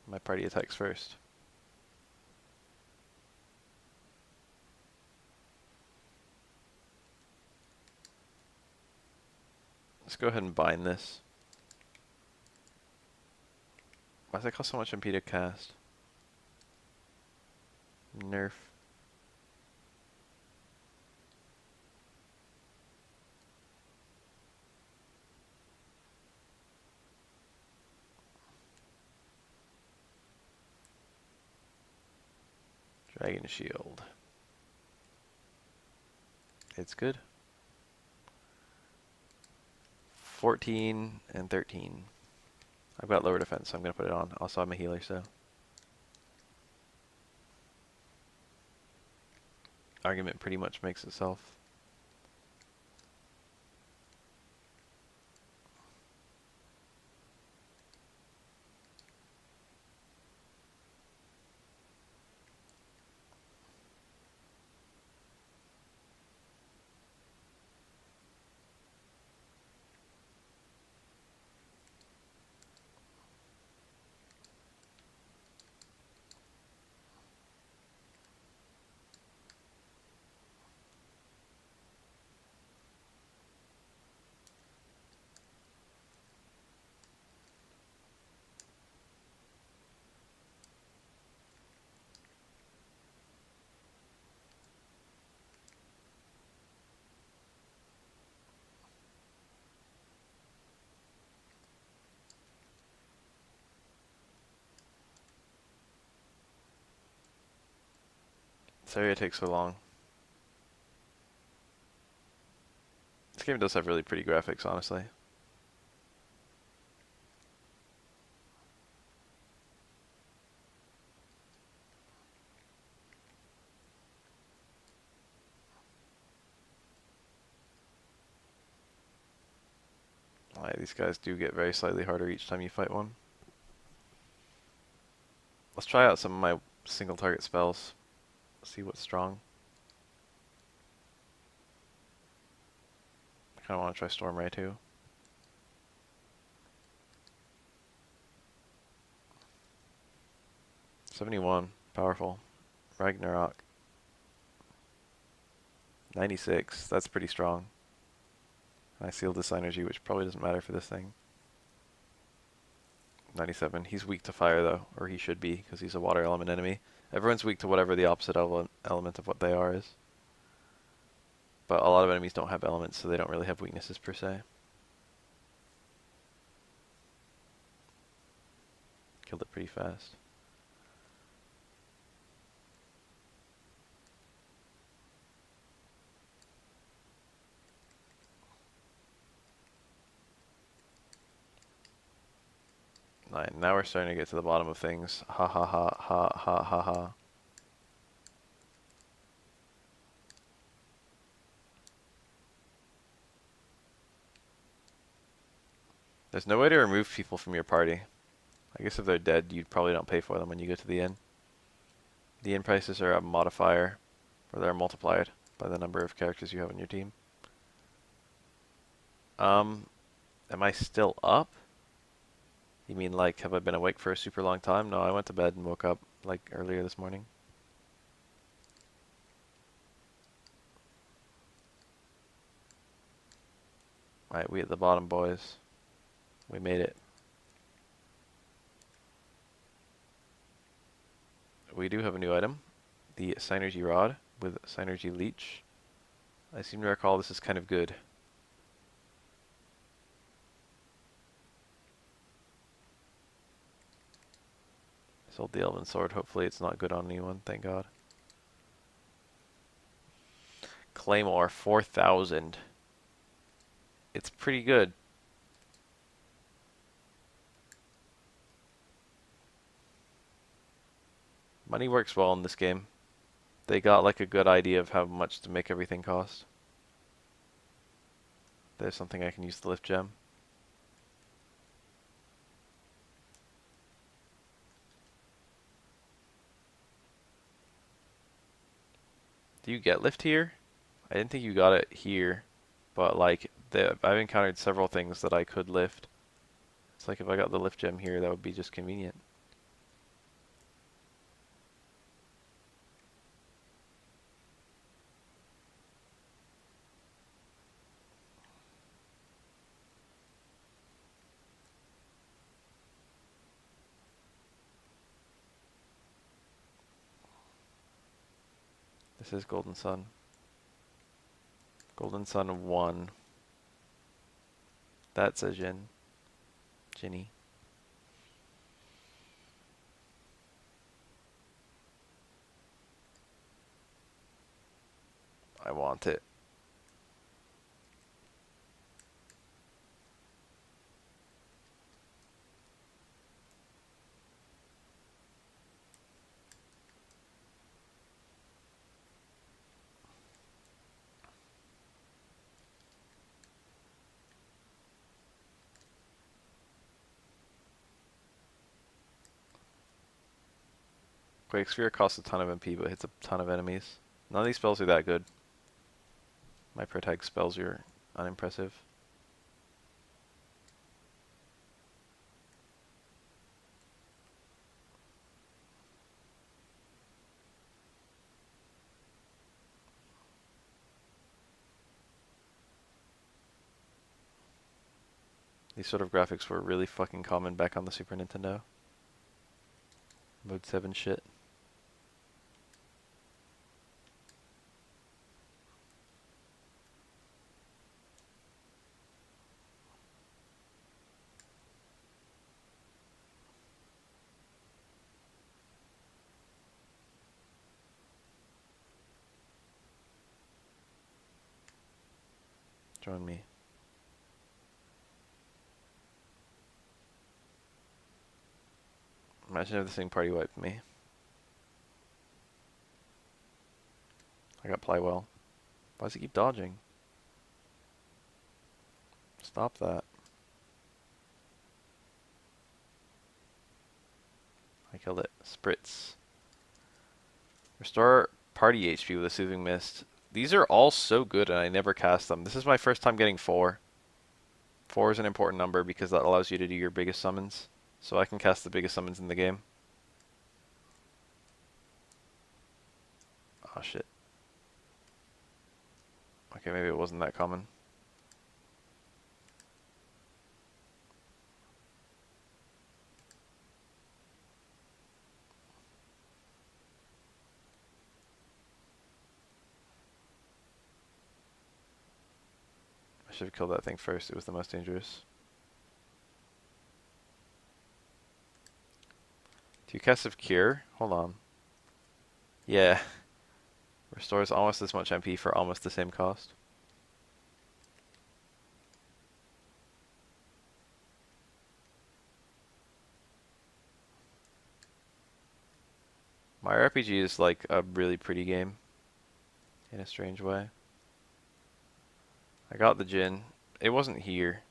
My party attacks first. Let's go ahead and bind this. Why does that cost so much MP to cast? Nerf. Dragon Shield. It's good. 14 and 13. I've got lower defense, so I'm going to put it on. Also, I'm a healer, so. Argument pretty much makes itself. Sorry it takes so long. This game does have really pretty graphics, honestly. Alright, these guys do get very slightly harder each time you fight one. Let's try out some of my single target spells. See what's strong. I kind of want to try Storm Ray too. $71, powerful. Ragnarok. 96, that's pretty strong. I sealed this energy, which probably doesn't matter for this thing. 97, he's weak to fire though, or he should be, because he's a water element enemy. Everyone's weak to whatever the opposite element of what they are is. But a lot of enemies don't have elements, so they don't really have weaknesses per se. Killed it pretty fast. Now we're starting to get to the bottom of things. Ha ha ha ha ha ha ha. There's no way to remove people from your party. I guess if they're dead, you probably don't pay for them when you get to the inn. The inn prices are a modifier, or they're multiplied by the number of characters you have on your team. Am I still up? You mean like, have I been awake for a super long time? No, I went to bed and woke up like earlier this morning. Alright, we at the bottom, boys. We made it. We do have a new item. The Synergy Rod with Synergy Leech. I seem to recall this is kind of good. Sold the Elven Sword. Hopefully it's not good on anyone. Thank God. Claymore, 4,000. It's pretty good. Money works well in this game. They got like a good idea of how much to make everything cost. There's something I can use to lift gem. Do you get lift here? I didn't think you got it here, but like I've encountered several things that I could lift. It's like if I got the lift gem here, that would be just convenient. This is Golden Sun. Golden Sun 1. That's a Jin. Jinny. I want it. Quake Sphere costs a ton of MP but hits a ton of enemies. None of these spells are that good. My protag spells are unimpressive. These sort of graphics were really fucking common back on the Super Nintendo. Mode 7 shit. Join me. Imagine if this thing party wiped me. I got Plywell. Why does he keep dodging? Stop that. I killed it. Spritz. Restore party HP with a Soothing Mist. These are all so good and I never cast them. This is my first time getting 4. 4 is an important number because that allows you to do your biggest summons. So I can cast the biggest summons in the game. Oh shit. Okay, maybe it wasn't that common. I should have killed that thing first. It was the most dangerous. Do you cast of Cure? Hold on. Yeah. Restores almost as much MP for almost the same cost. My RPG is like a really pretty game. In a strange way. I got the Jin. It wasn't here.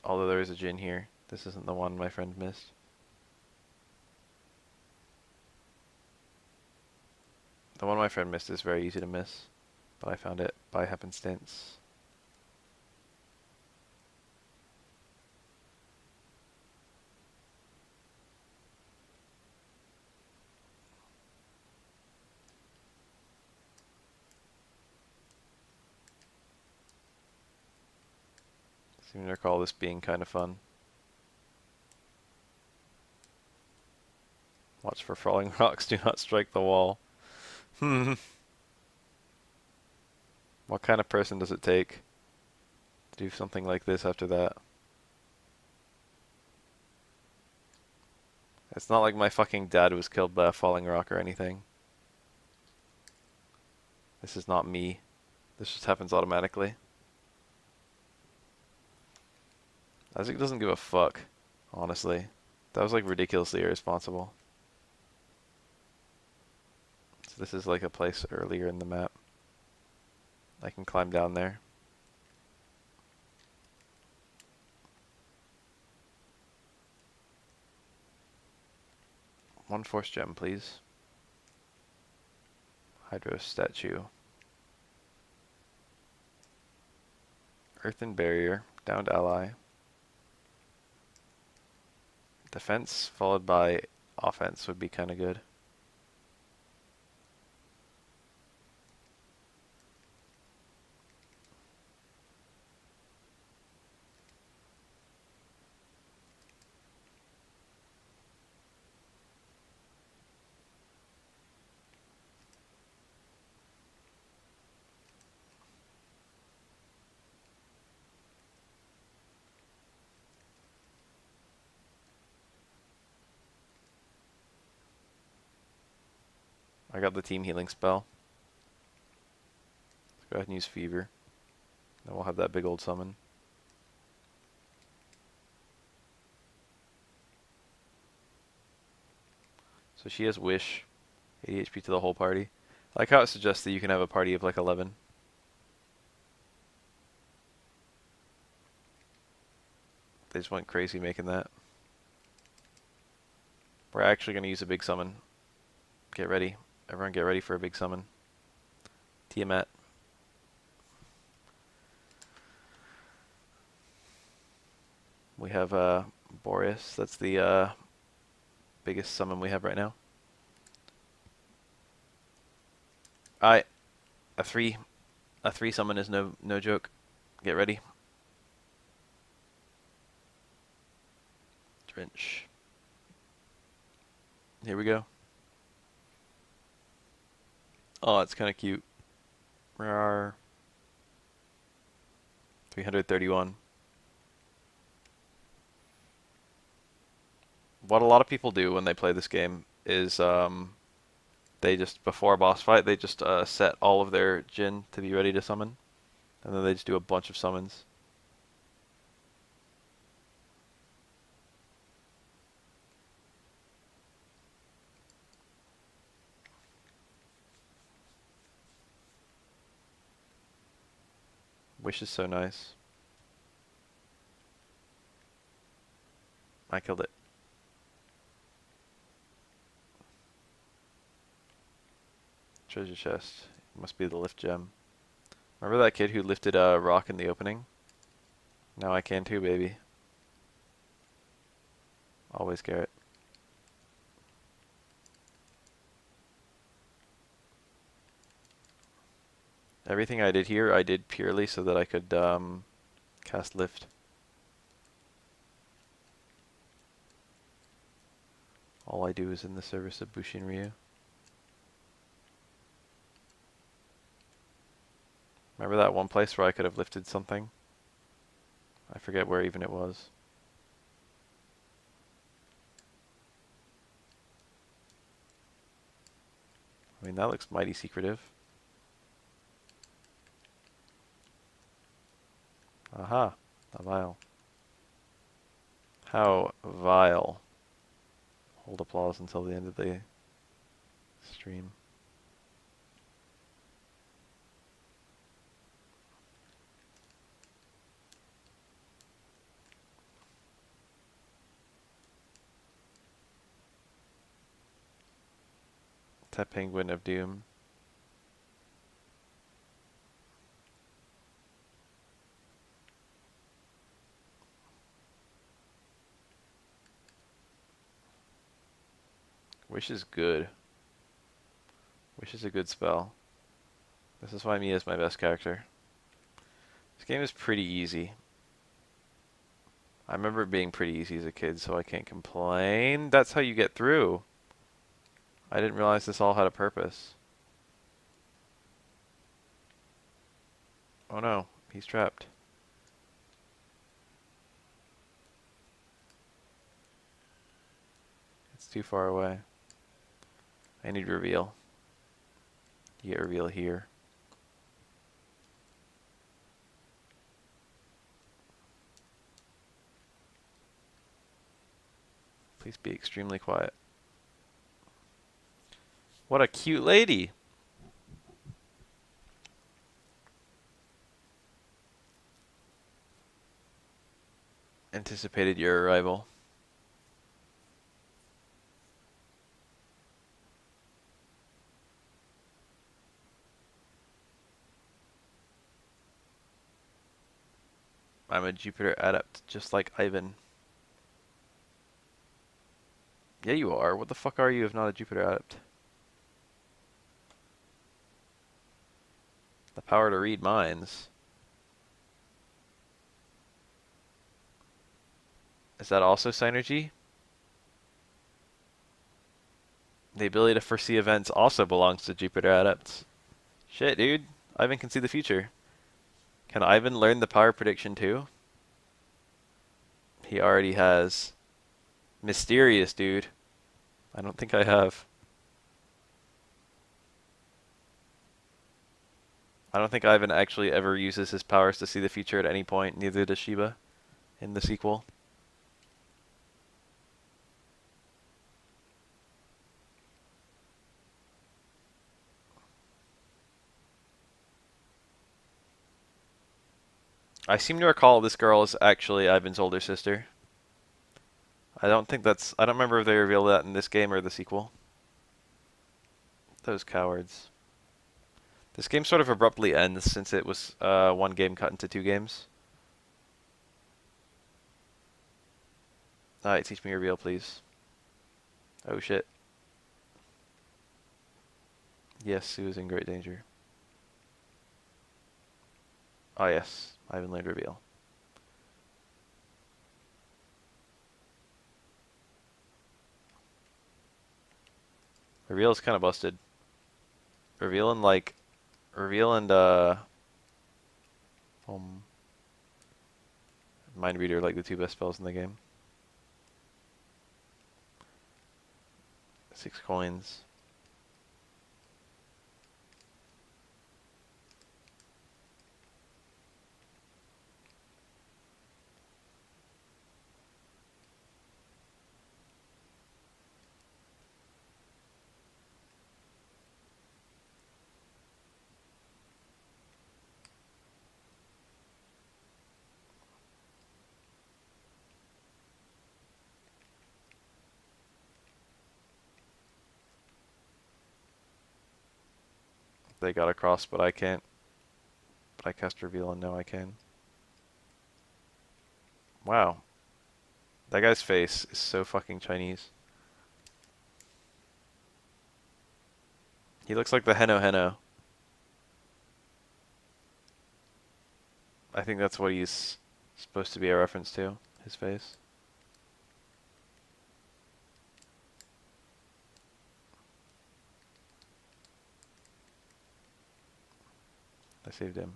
Although there is a Jin here. This isn't the one my friend missed. The one my friend missed is very easy to miss. But I found it by happenstance. Seem to recall this being kind of fun. Watch for falling rocks, do not strike the wall. Hmm. What kind of person does it take to do something like this after that? It's not like my fucking dad was killed by a falling rock or anything. This is not me. This just happens automatically. Isaac doesn't give a fuck, honestly. That was like ridiculously irresponsible. So this is like a place earlier in the map. I can climb down there. One force gem, please. Hydro statue. Earthen barrier. Downed ally. Defense followed by offense would be kind of good. I got the team healing spell. Let's go ahead and use Fever. Then we'll have that big old summon. So she has Wish. 80 HP to the whole party. I like how it suggests that you can have a party of like 11. They just went crazy making that. We're actually going to use a big summon. Get ready. Everyone get ready for a big summon. Tiamat. We have Boreas. That's the biggest summon we have right now. A three summon is no joke. Get ready. Drench. Here we go. Oh, it's kind of cute. Rawr. 331. What a lot of people do when they play this game is they just, before a boss fight, they just set all of their Jin to be ready to summon. And then they just do a bunch of summons. Wish is so nice. I killed it. Treasure chest. Must be the lift gem. Remember that kid who lifted a rock in the opening? Now I can too, baby. Always Garrett. Everything I did here, I did purely so that I could cast lift. All I do is in the service of Bushin Ryu. Remember that one place where I could have lifted something? I forget where even it was. I mean, that looks mighty secretive. Aha, a vial. How vile. Hold applause until the end of the stream. That Penguin of Doom. Wish is good. Wish is a good spell. This is why Mia is my best character. This game is pretty easy. I remember it being pretty easy as a kid, so I can't complain. That's how you get through. I didn't realize this all had a purpose. Oh no, he's trapped. It's too far away. I need reveal. You get reveal here. Please be extremely quiet. What a cute lady! Anticipated your arrival. I'm a Jupiter adept, just like Ivan. Yeah, you are. What the fuck are you if not a Jupiter adept? The power to read minds. Is that also synergy? The ability to foresee events also belongs to Jupiter adepts. Shit, dude. Ivan can see the future. Can Ivan learn the power prediction too? He already has. Mysterious, dude. I don't think I have. I don't think Ivan actually ever uses his powers to see the future at any point. Neither does Shiba in the sequel. I seem to recall this girl is actually Ivan's older sister. I don't think that's. I don't remember if they revealed that in this game or the sequel. Those cowards. This game sort of abruptly ends since it was one game cut into two games. Alright, teach me reveal, please. Oh shit. Yes, Sue is in great danger. Oh yes, Ivan learned reveal. Reveal is kind of busted. Reveal and like, reveal and um, mind reader like the two best spells in the game. 6 coins. They got across, but I can't. But I cast reveal and now I can. Wow. That guy's face is so fucking Chinese. He looks like the Heno Heno. I think that's what he's supposed to be a reference to, his face. I saved him.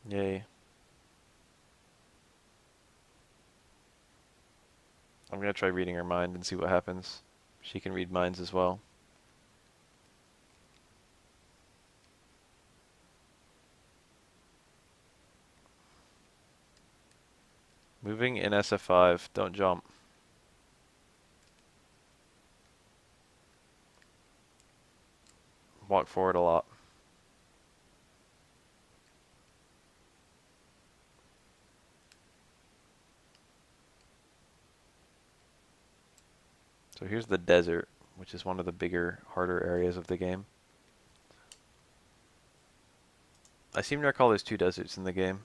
Yay. I'm gonna try reading her mind and see what happens. She can read minds as well. Moving in SF5, don't jump. Walk forward a lot. So here's the desert, which is one of the bigger, harder areas of the game. I seem to recall there's 2 deserts in the game.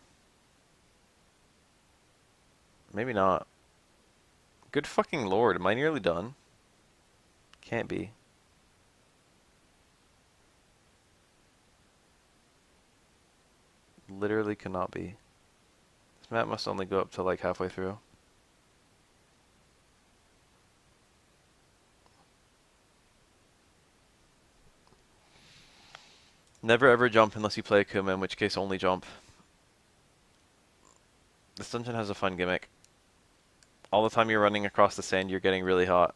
Maybe not. Good fucking lord, am I nearly done? Can't be. Literally cannot be. This map must only go up to like halfway through. Never ever jump unless you play Akuma, in which case only jump. This dungeon has a fun gimmick. All the time you're running across the sand, you're getting really hot.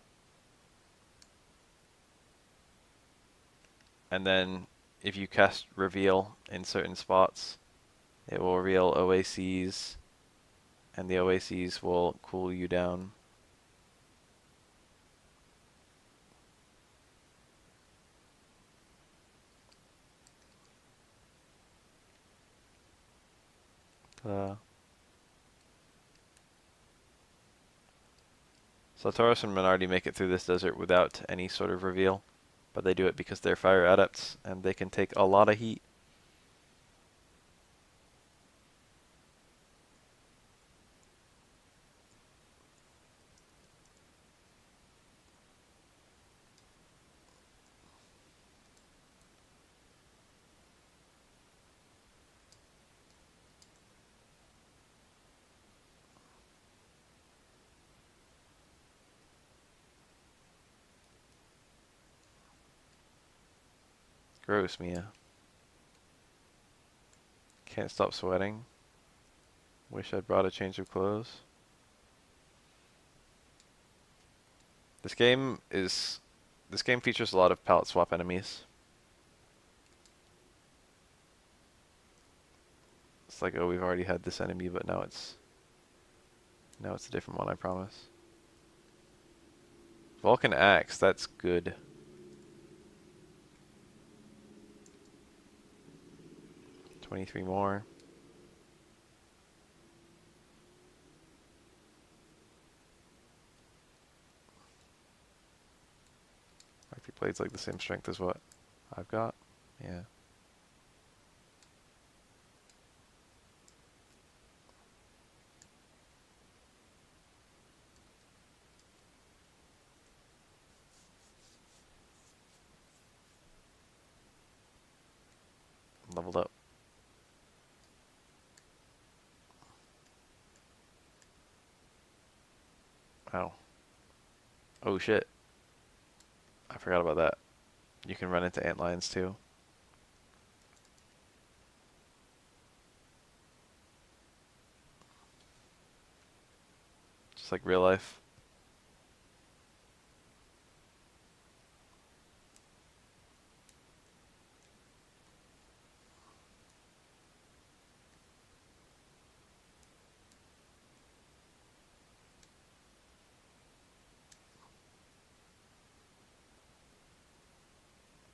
And then if you cast reveal in certain spots, it will reveal oases, and the oases will cool you down. Satoros and Minardi make it through this desert without any sort of reveal, but they do it because they're fire adepts, and they can take a lot of heat. Gross, Mia. Can't stop sweating. Wish I'd brought a change of clothes. This game features a lot of palette swap enemies. It's like, oh, we've already had this enemy, but now it's a different one, I promise. Vulcan Axe, that's good. $23 more. If he plays like the same strength as what I've got, yeah. Leveled up. Ow. Oh shit. I forgot about that. You can run into antlions too. Just like real life.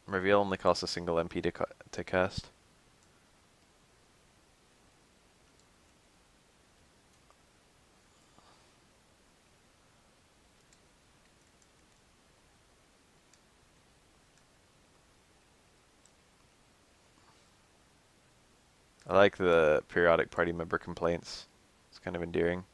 Reveal only costs a single MP to cast. I like the periodic party member complaints. It's kind of endearing.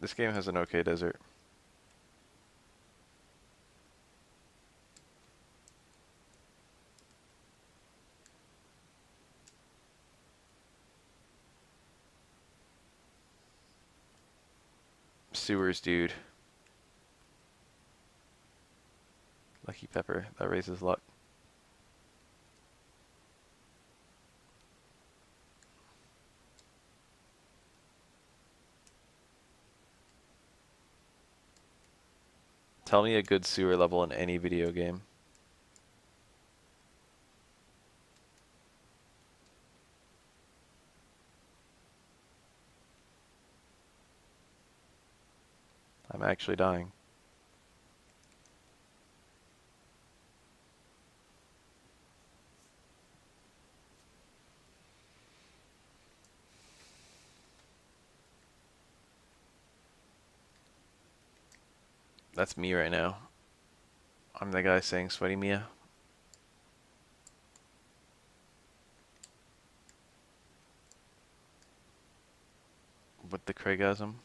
This game has an okay desert. Sewers, dude. Lucky Pepper. That raises luck. Tell me a good sewer level in any video game. I'm actually dying. That's me right now. I'm the guy saying sweaty Mia. With the Craigasm.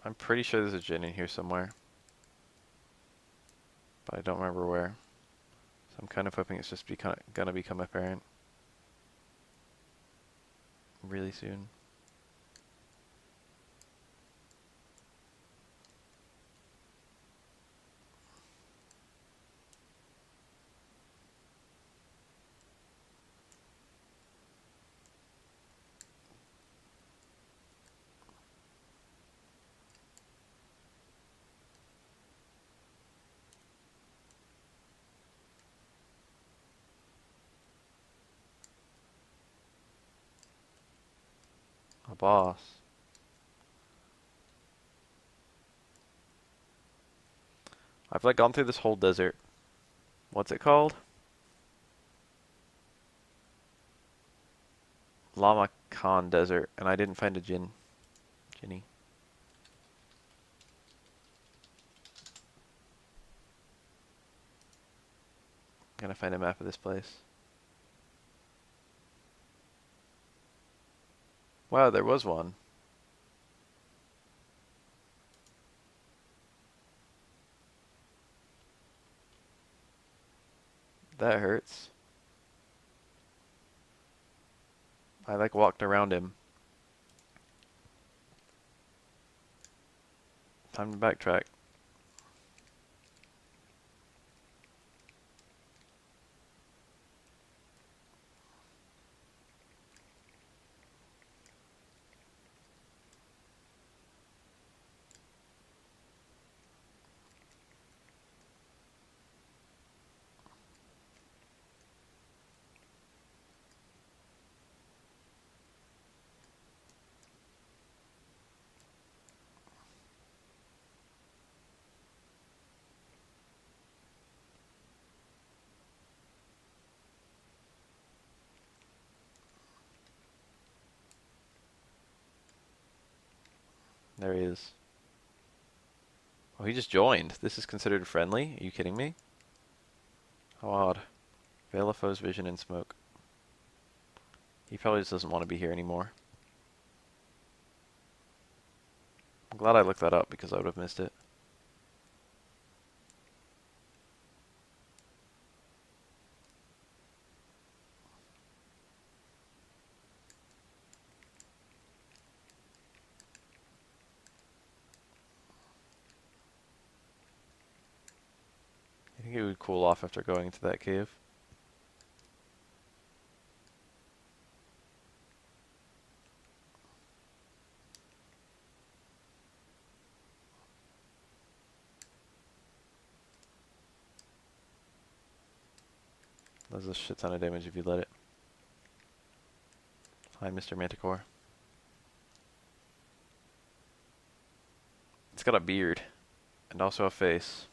I'm pretty sure there's a Jin in here somewhere. But I don't remember where. So I'm kind of hoping it's just gonna become apparent really soon. A boss. I've like gone through this whole desert. What's it called? Lama Khan Desert, and I didn't find a Jinny. Gotta find a map of this place. Wow, there was one. That hurts. I like walked around him. Time to backtrack. There he is. Oh, he just joined. This is considered friendly? Are you kidding me? How odd. Veil a foe's vision in smoke. He probably just doesn't want to be here anymore. I'm glad I looked that up because I would have missed it. I think it would cool off after going into that cave. Does a shit ton of damage if you let it. Hi, Mr. Manticore. It's got a beard. And also a face.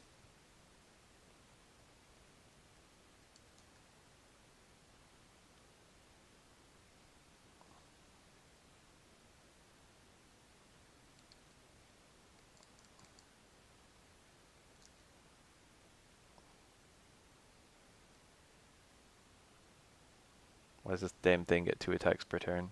Why does this damn thing get 2 attacks per turn?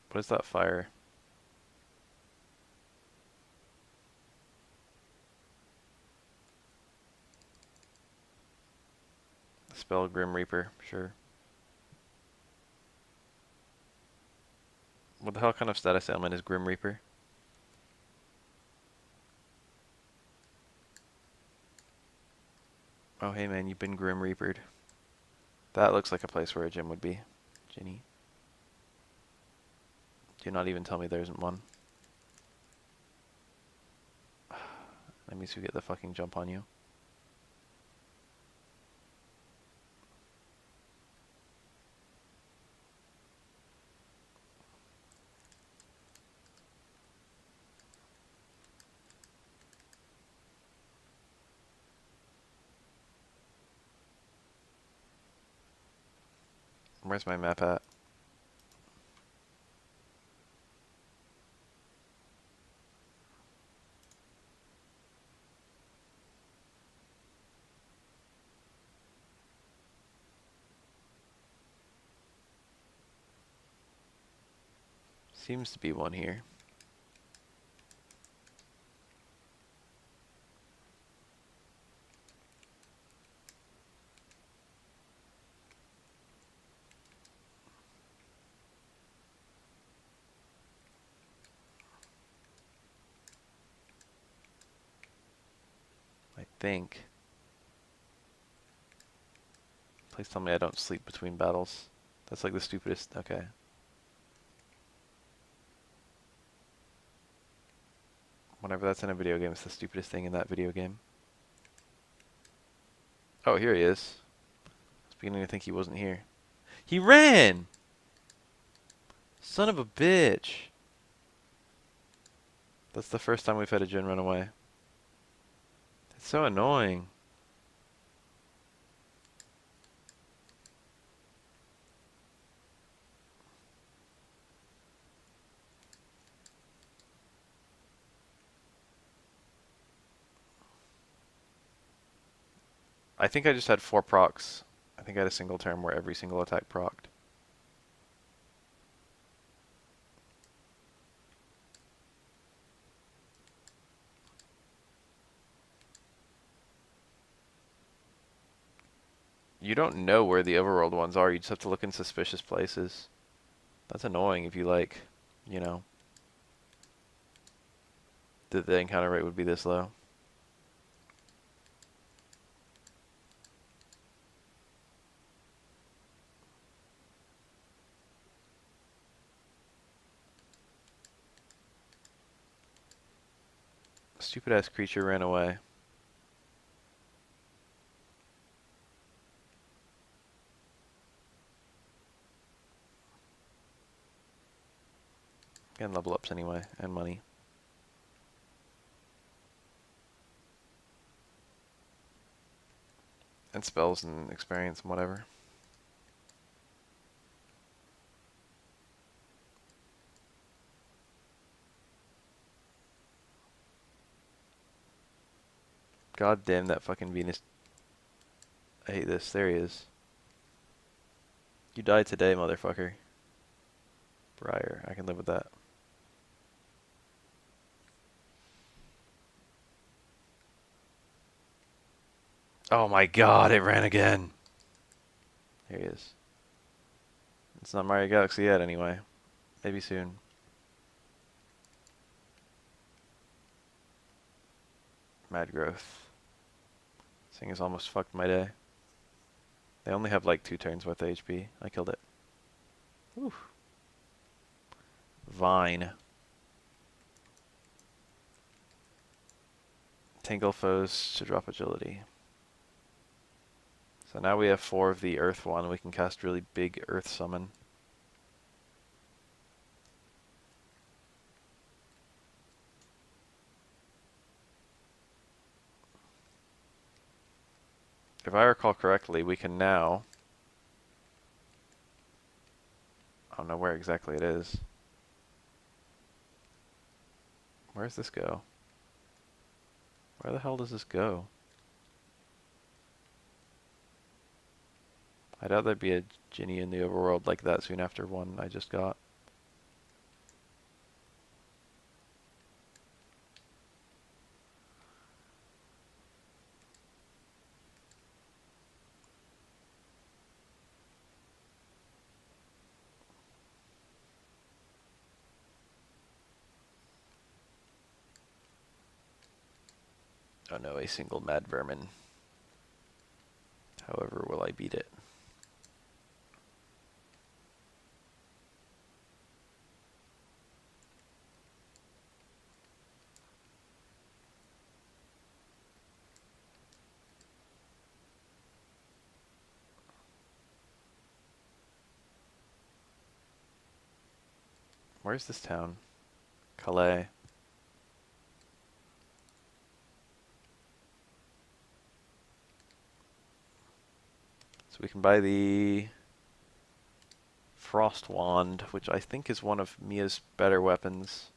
What is that fire? Spell Grim Reaper, sure. What the hell kind of status ailment is Grim Reaper? Oh hey man, you've been Grim Reapered. That looks like a place where a gym would be. Ginny. Do not even tell me there isn't one. That means we get the fucking jump on you. Where's my map at? Seems to be one here. I think. Please tell me I don't sleep between battles. That's like the stupidest. Okay. Whenever that's in a video game, it's the stupidest thing in that video game. Oh, here he is. I was beginning to think he wasn't here. He ran! Son of a bitch. That's the first time we've had a Jin run away. It's so annoying. I think I just had 4 procs. I think I had a single turn where every single attack procced. You don't know where the overworld ones are. You just have to look in suspicious places. That's annoying if you like, you know, the encounter rate would be this low. Stupid ass creature ran away. Getting level ups anyway, and money. And spells and experience and whatever. God damn that fucking Venus. I hate this. There he is. You died today, motherfucker. Briar. I can live with that. Oh my god, it ran again. Here he is. It's not Mario Galaxy yet, anyway. Maybe soon. Mad growth. This thing has almost fucked my day. They only have like 2 turns worth of HP. I killed it. Whew. Vine. Tangle foes to drop agility. So now we have 4 of the earth one. We can cast really big earth summon. If I recall correctly, we can now... I don't know where exactly it is. Where does this go? Where the hell does this go? I doubt there'd be a Ginny in the overworld like that soon after one I just got. Oh no, a single mad vermin. However, will I beat it? Where's this town? Calais. So we can buy the Frost Wand, which I think is one of Mia's better weapons.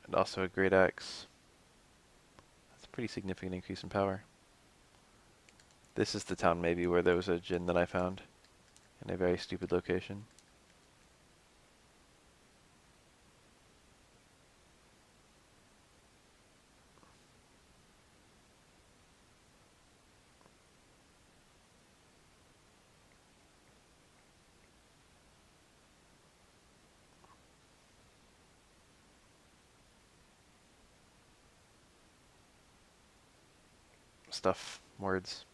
And also a Great Axe. That's a pretty significant increase in power. This is the town maybe where there was a Jin that I found in a very stupid location. Stuff. Words.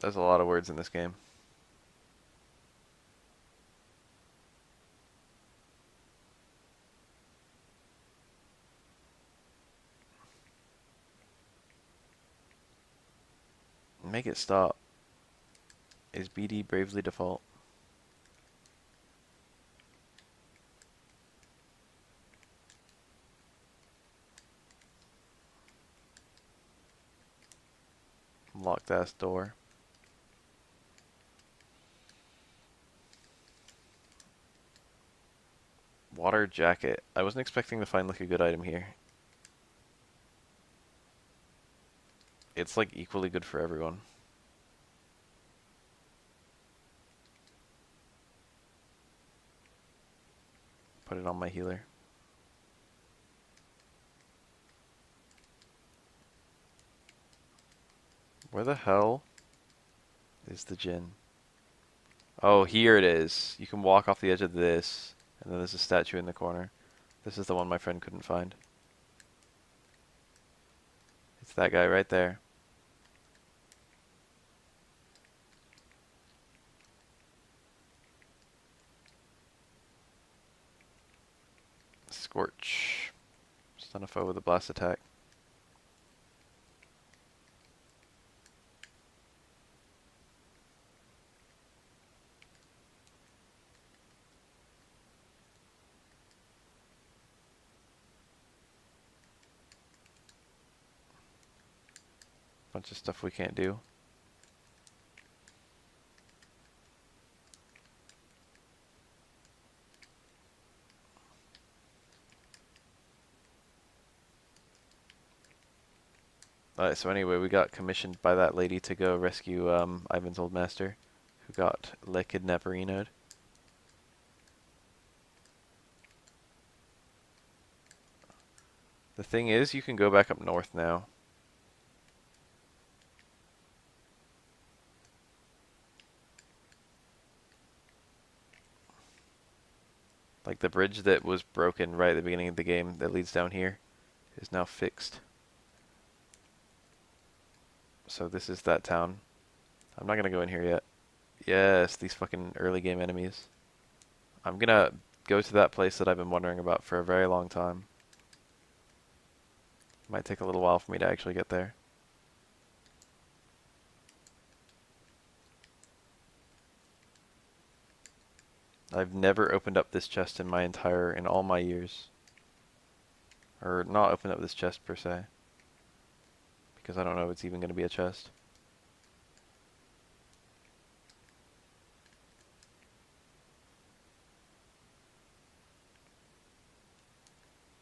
There's a lot of words in this game. Make it stop. Is BD bravely default? Locked ass door. Water jacket. I wasn't expecting to find like a good item here. It's like equally good for everyone. Put it on my healer. Where the hell is the gin? Oh, here it is. You can walk off the edge of this, and then there's a statue in the corner. This is the one my friend couldn't find. It's that guy right there. Scorch. Stun a foe with a blast attack. Bunch of stuff we can't do. So anyway, we got commissioned by that lady to go rescue Ivan's old master, who got le kidnapperino'd. The thing is, you can go back up north now. Like the bridge that was broken right at the beginning of the game that leads down here is now fixed. So this is that town. I'm not gonna go in here yet. Yes, these fucking early game enemies. I'm gonna go to that place that I've been wondering about for a very long time. Might take a little while for me to actually get there. I've never opened up this chest in all my years. Or not opened up this chest per se. Because I don't know if it's even gonna be a chest.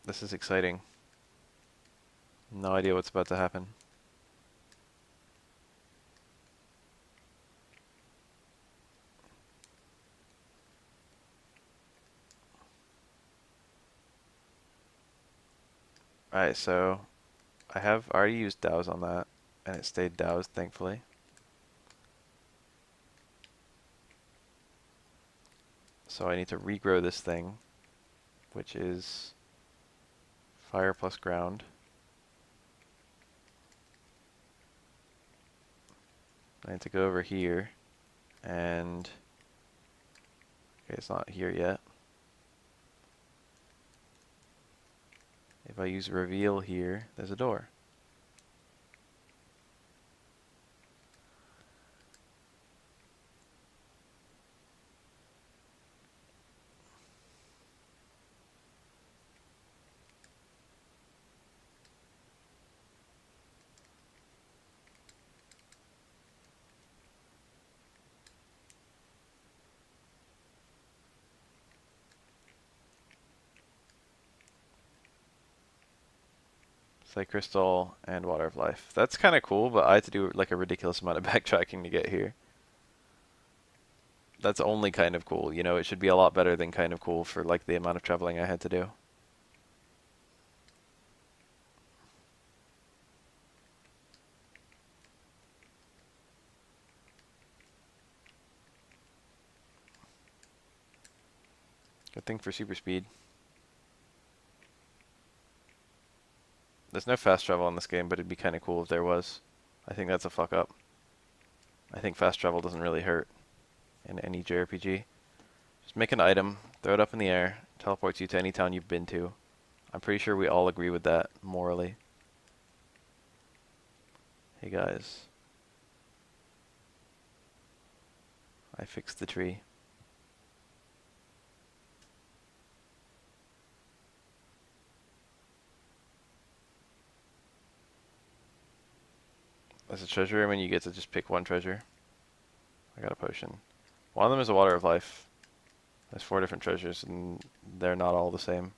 This is exciting. No idea what's about to happen. Alright, so I have already used douse on that, and it stayed doused, thankfully. So I need to regrow this thing, which is fire plus ground. I need to go over here, and okay, it's not here yet. If I use reveal here, there's a door. Clay crystal and water of life. That's kind of cool, but I had to do like a ridiculous amount of backtracking to get here. That's only kind of cool, you know, it should be a lot better than kind of cool for like the amount of traveling I had to do. Good thing for super speed. There's no fast travel in this game, but it'd be kind of cool if there was. I think that's a fuck up. I think fast travel doesn't really hurt in any JRPG. Just make an item, throw it up in the air, teleports you to any town you've been to. I'm pretty sure we all agree with that morally. Hey guys. I fixed the tree. As a treasure room, and you get to just pick one treasure. I got a potion. One of them is a water of life. There's 4 different treasures, and they're not all the same.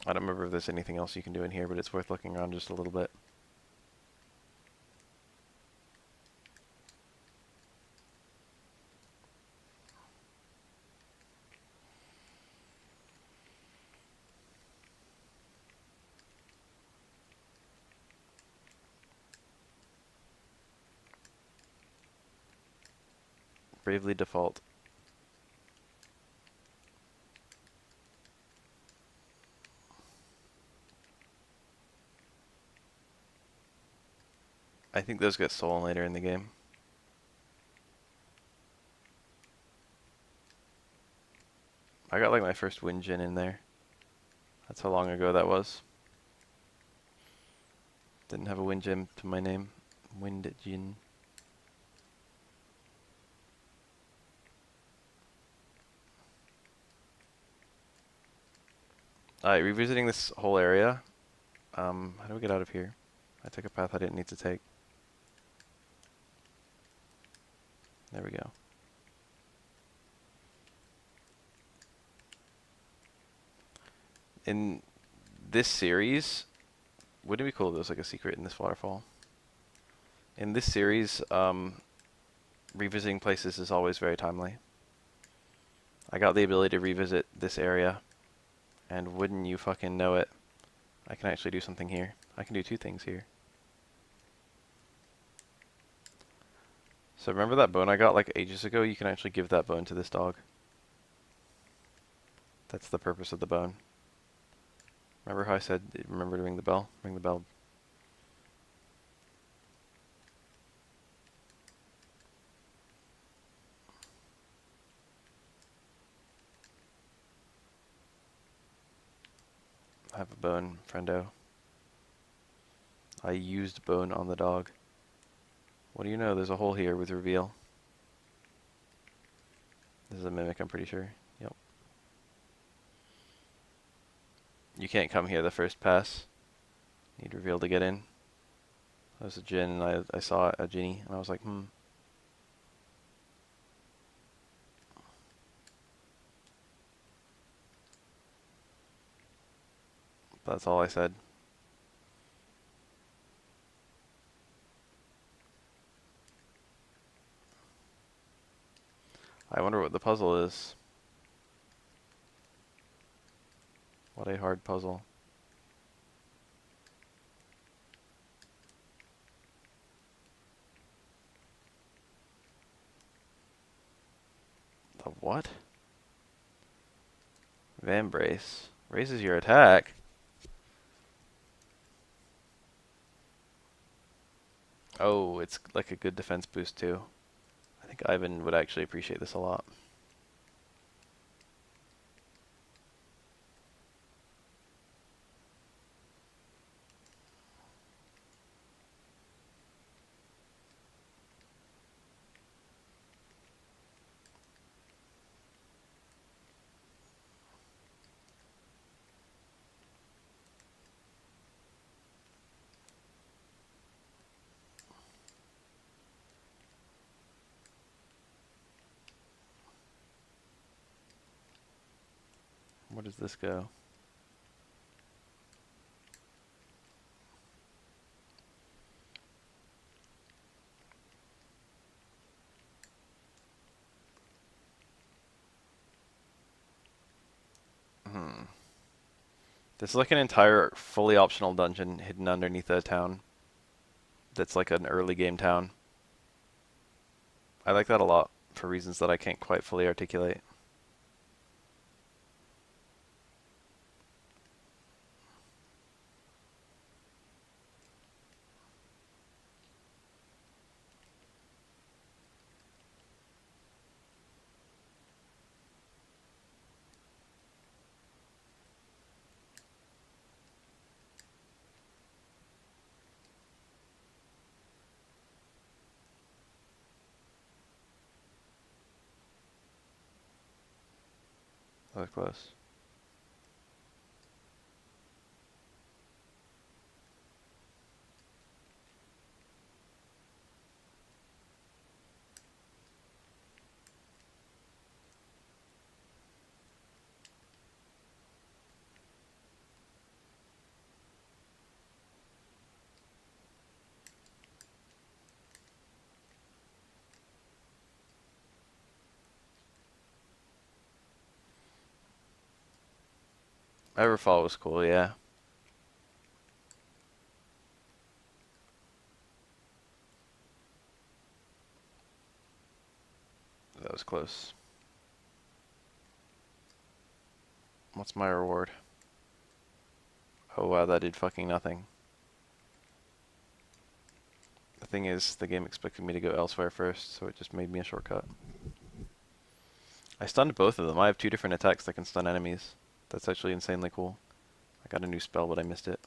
I don't remember if there's anything else you can do in here, but it's worth looking around just a little bit. Bravely default. I think those get stolen later in the game. I got like my first wind gin in there. That's how long ago that was. Didn't have a wind gem to my name. Wind gin. Alright, revisiting this whole area. How do we get out of here? I took a path I didn't need to take. There we go. In this series, wouldn't it be cool if there was like a secret in this waterfall? In this series, revisiting places is always very timely. I got the ability to revisit this area, and wouldn't you fucking know it, I can actually do something here. I can do 2 things here. So remember that bone I got like ages ago? You can actually give that bone to this dog. That's the purpose of the bone. Remember how I said, remember to ring the bell? Ring the bell. I have a bone, friendo. I used bone on the dog. What do you know? There's a hole here with reveal. This is a mimic, I'm pretty sure. Yep. You can't come here the first pass. Need reveal to get in. That was a djinn, and I saw a genie, and I was like, That's all I said. I wonder what the puzzle is. What a hard puzzle. The what? Vambrace. Raises your attack. Oh, it's like a good defense boost too. I think Ivan would actually appreciate this a lot. Where does this go? This is like an entire fully optional dungeon hidden underneath a town. That's like an early game town. I like that a lot for reasons that I can't quite fully articulate. That was close. Everfall was cool, yeah. That was close. What's my reward? Oh wow, that did fucking nothing. The thing is, the game expected me to go elsewhere first, so it just made me a shortcut. I stunned both of them. I have 2 different attacks that can stun enemies. That's actually insanely cool. I got a new spell, but I missed it.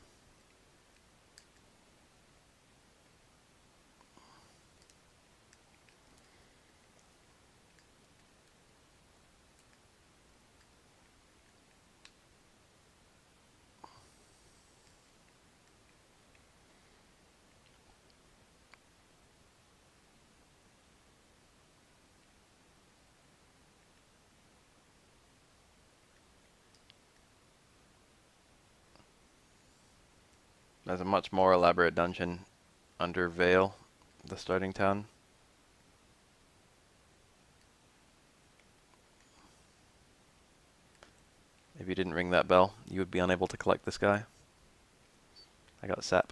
There's a much more elaborate dungeon under Vale, the starting town. If you didn't ring that bell, you would be unable to collect this guy. I got sap.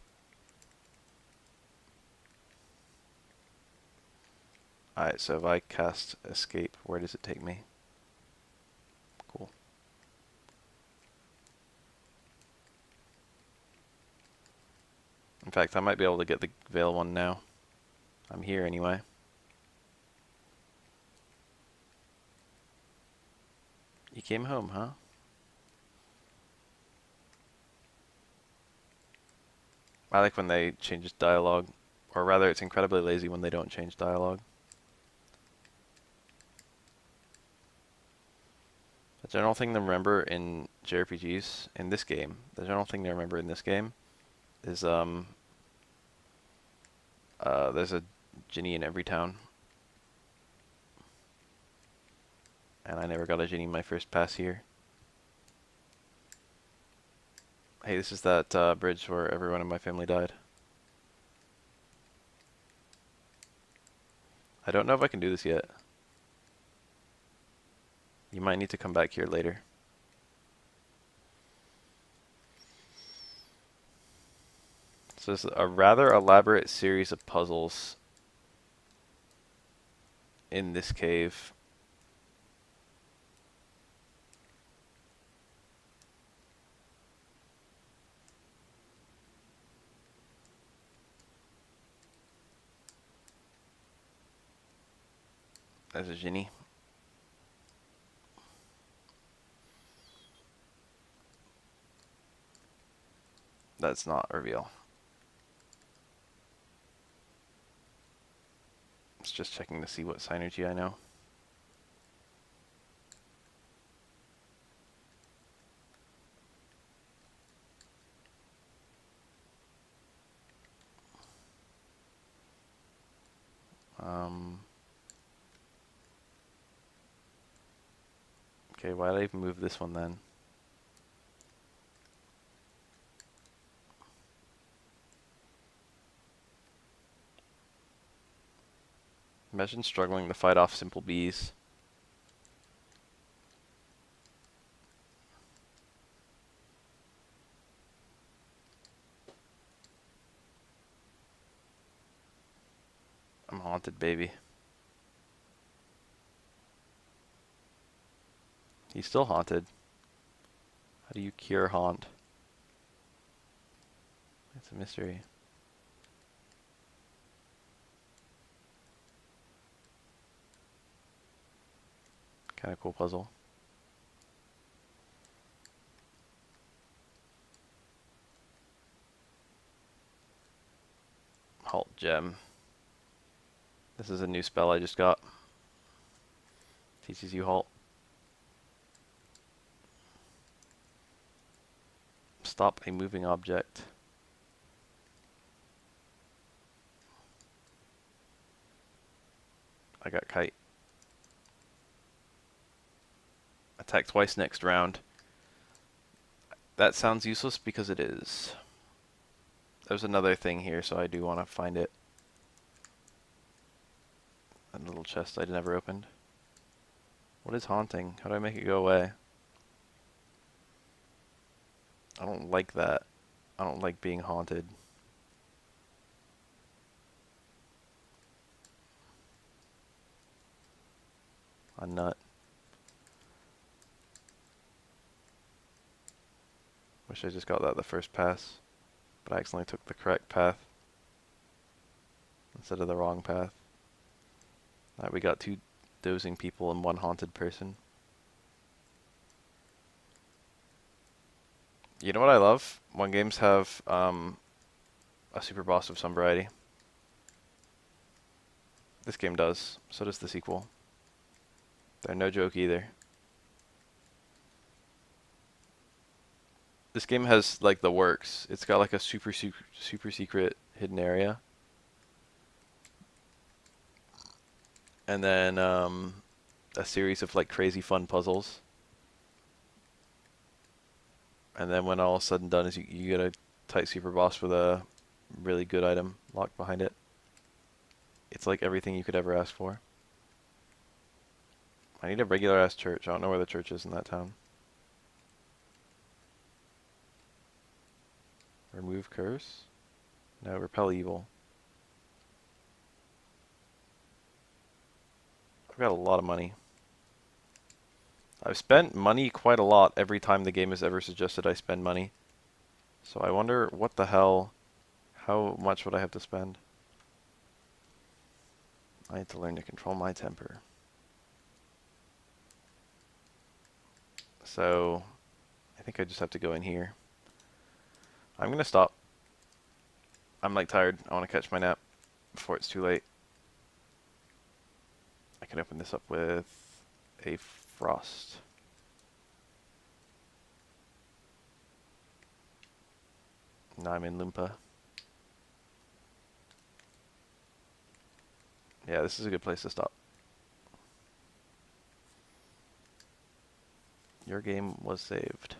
Alright, so if I cast escape, where does it take me? Cool. In fact, I might be able to get the Vale one now. I'm here anyway. You came home, huh? I like when they change dialogue. Or rather, it's incredibly lazy when they don't change dialogue. The general thing to remember in JRPGs, in this game, the general thing to remember in this game is there's a genie in every town. And I never got a genie in my first pass here. Hey, this is that bridge where everyone in my family died. I don't know if I can do this yet. You might need to come back here later. So it's a rather elaborate series of puzzles in this cave. There's a genie. That's not a reveal. It's just checking to see what synergy I know. Okay, why did I even move this one then? Imagine struggling to fight off simple bees. I'm haunted, baby. He's still haunted. How do you cure haunt? It's a mystery. Kind of cool puzzle. Halt gem. This is a new spell I just got. Teaches you halt. Stop a moving object. I got kite. Attack twice next round. That sounds useless because it is. There's another thing here, so I do want to find it. A little chest I never opened. What is haunting? How do I make it go away? I don't like that. I don't like being haunted. A nut. Wish I just got that the first pass, but I accidentally took the correct path instead of the wrong path. Alright, we got 2 dozing people and 1 haunted person. You know what I love? When games have a super boss of some variety. This game does. So does the sequel. They're no joke either. This game has like the works. It's got like a super secret hidden area. And then a series of like crazy fun puzzles. And then when all is said and done is you get a tight super boss with a really good item locked behind it. It's like everything you could ever ask for. I need a regular ass church. I don't know where the church is in that town. Remove curse? No, repel evil. I've got a lot of money. I've spent money quite a lot every time the game has ever suggested I spend money. So I wonder what the hell, how much would I have to spend? I need to learn to control my temper. So I think I just have to go in here. I'm gonna stop. I'm like tired. I want to catch my nap before it's too late. I can open this up with a frost. Now I'm in Loompa. Yeah, this is a good place to stop. Your game was saved.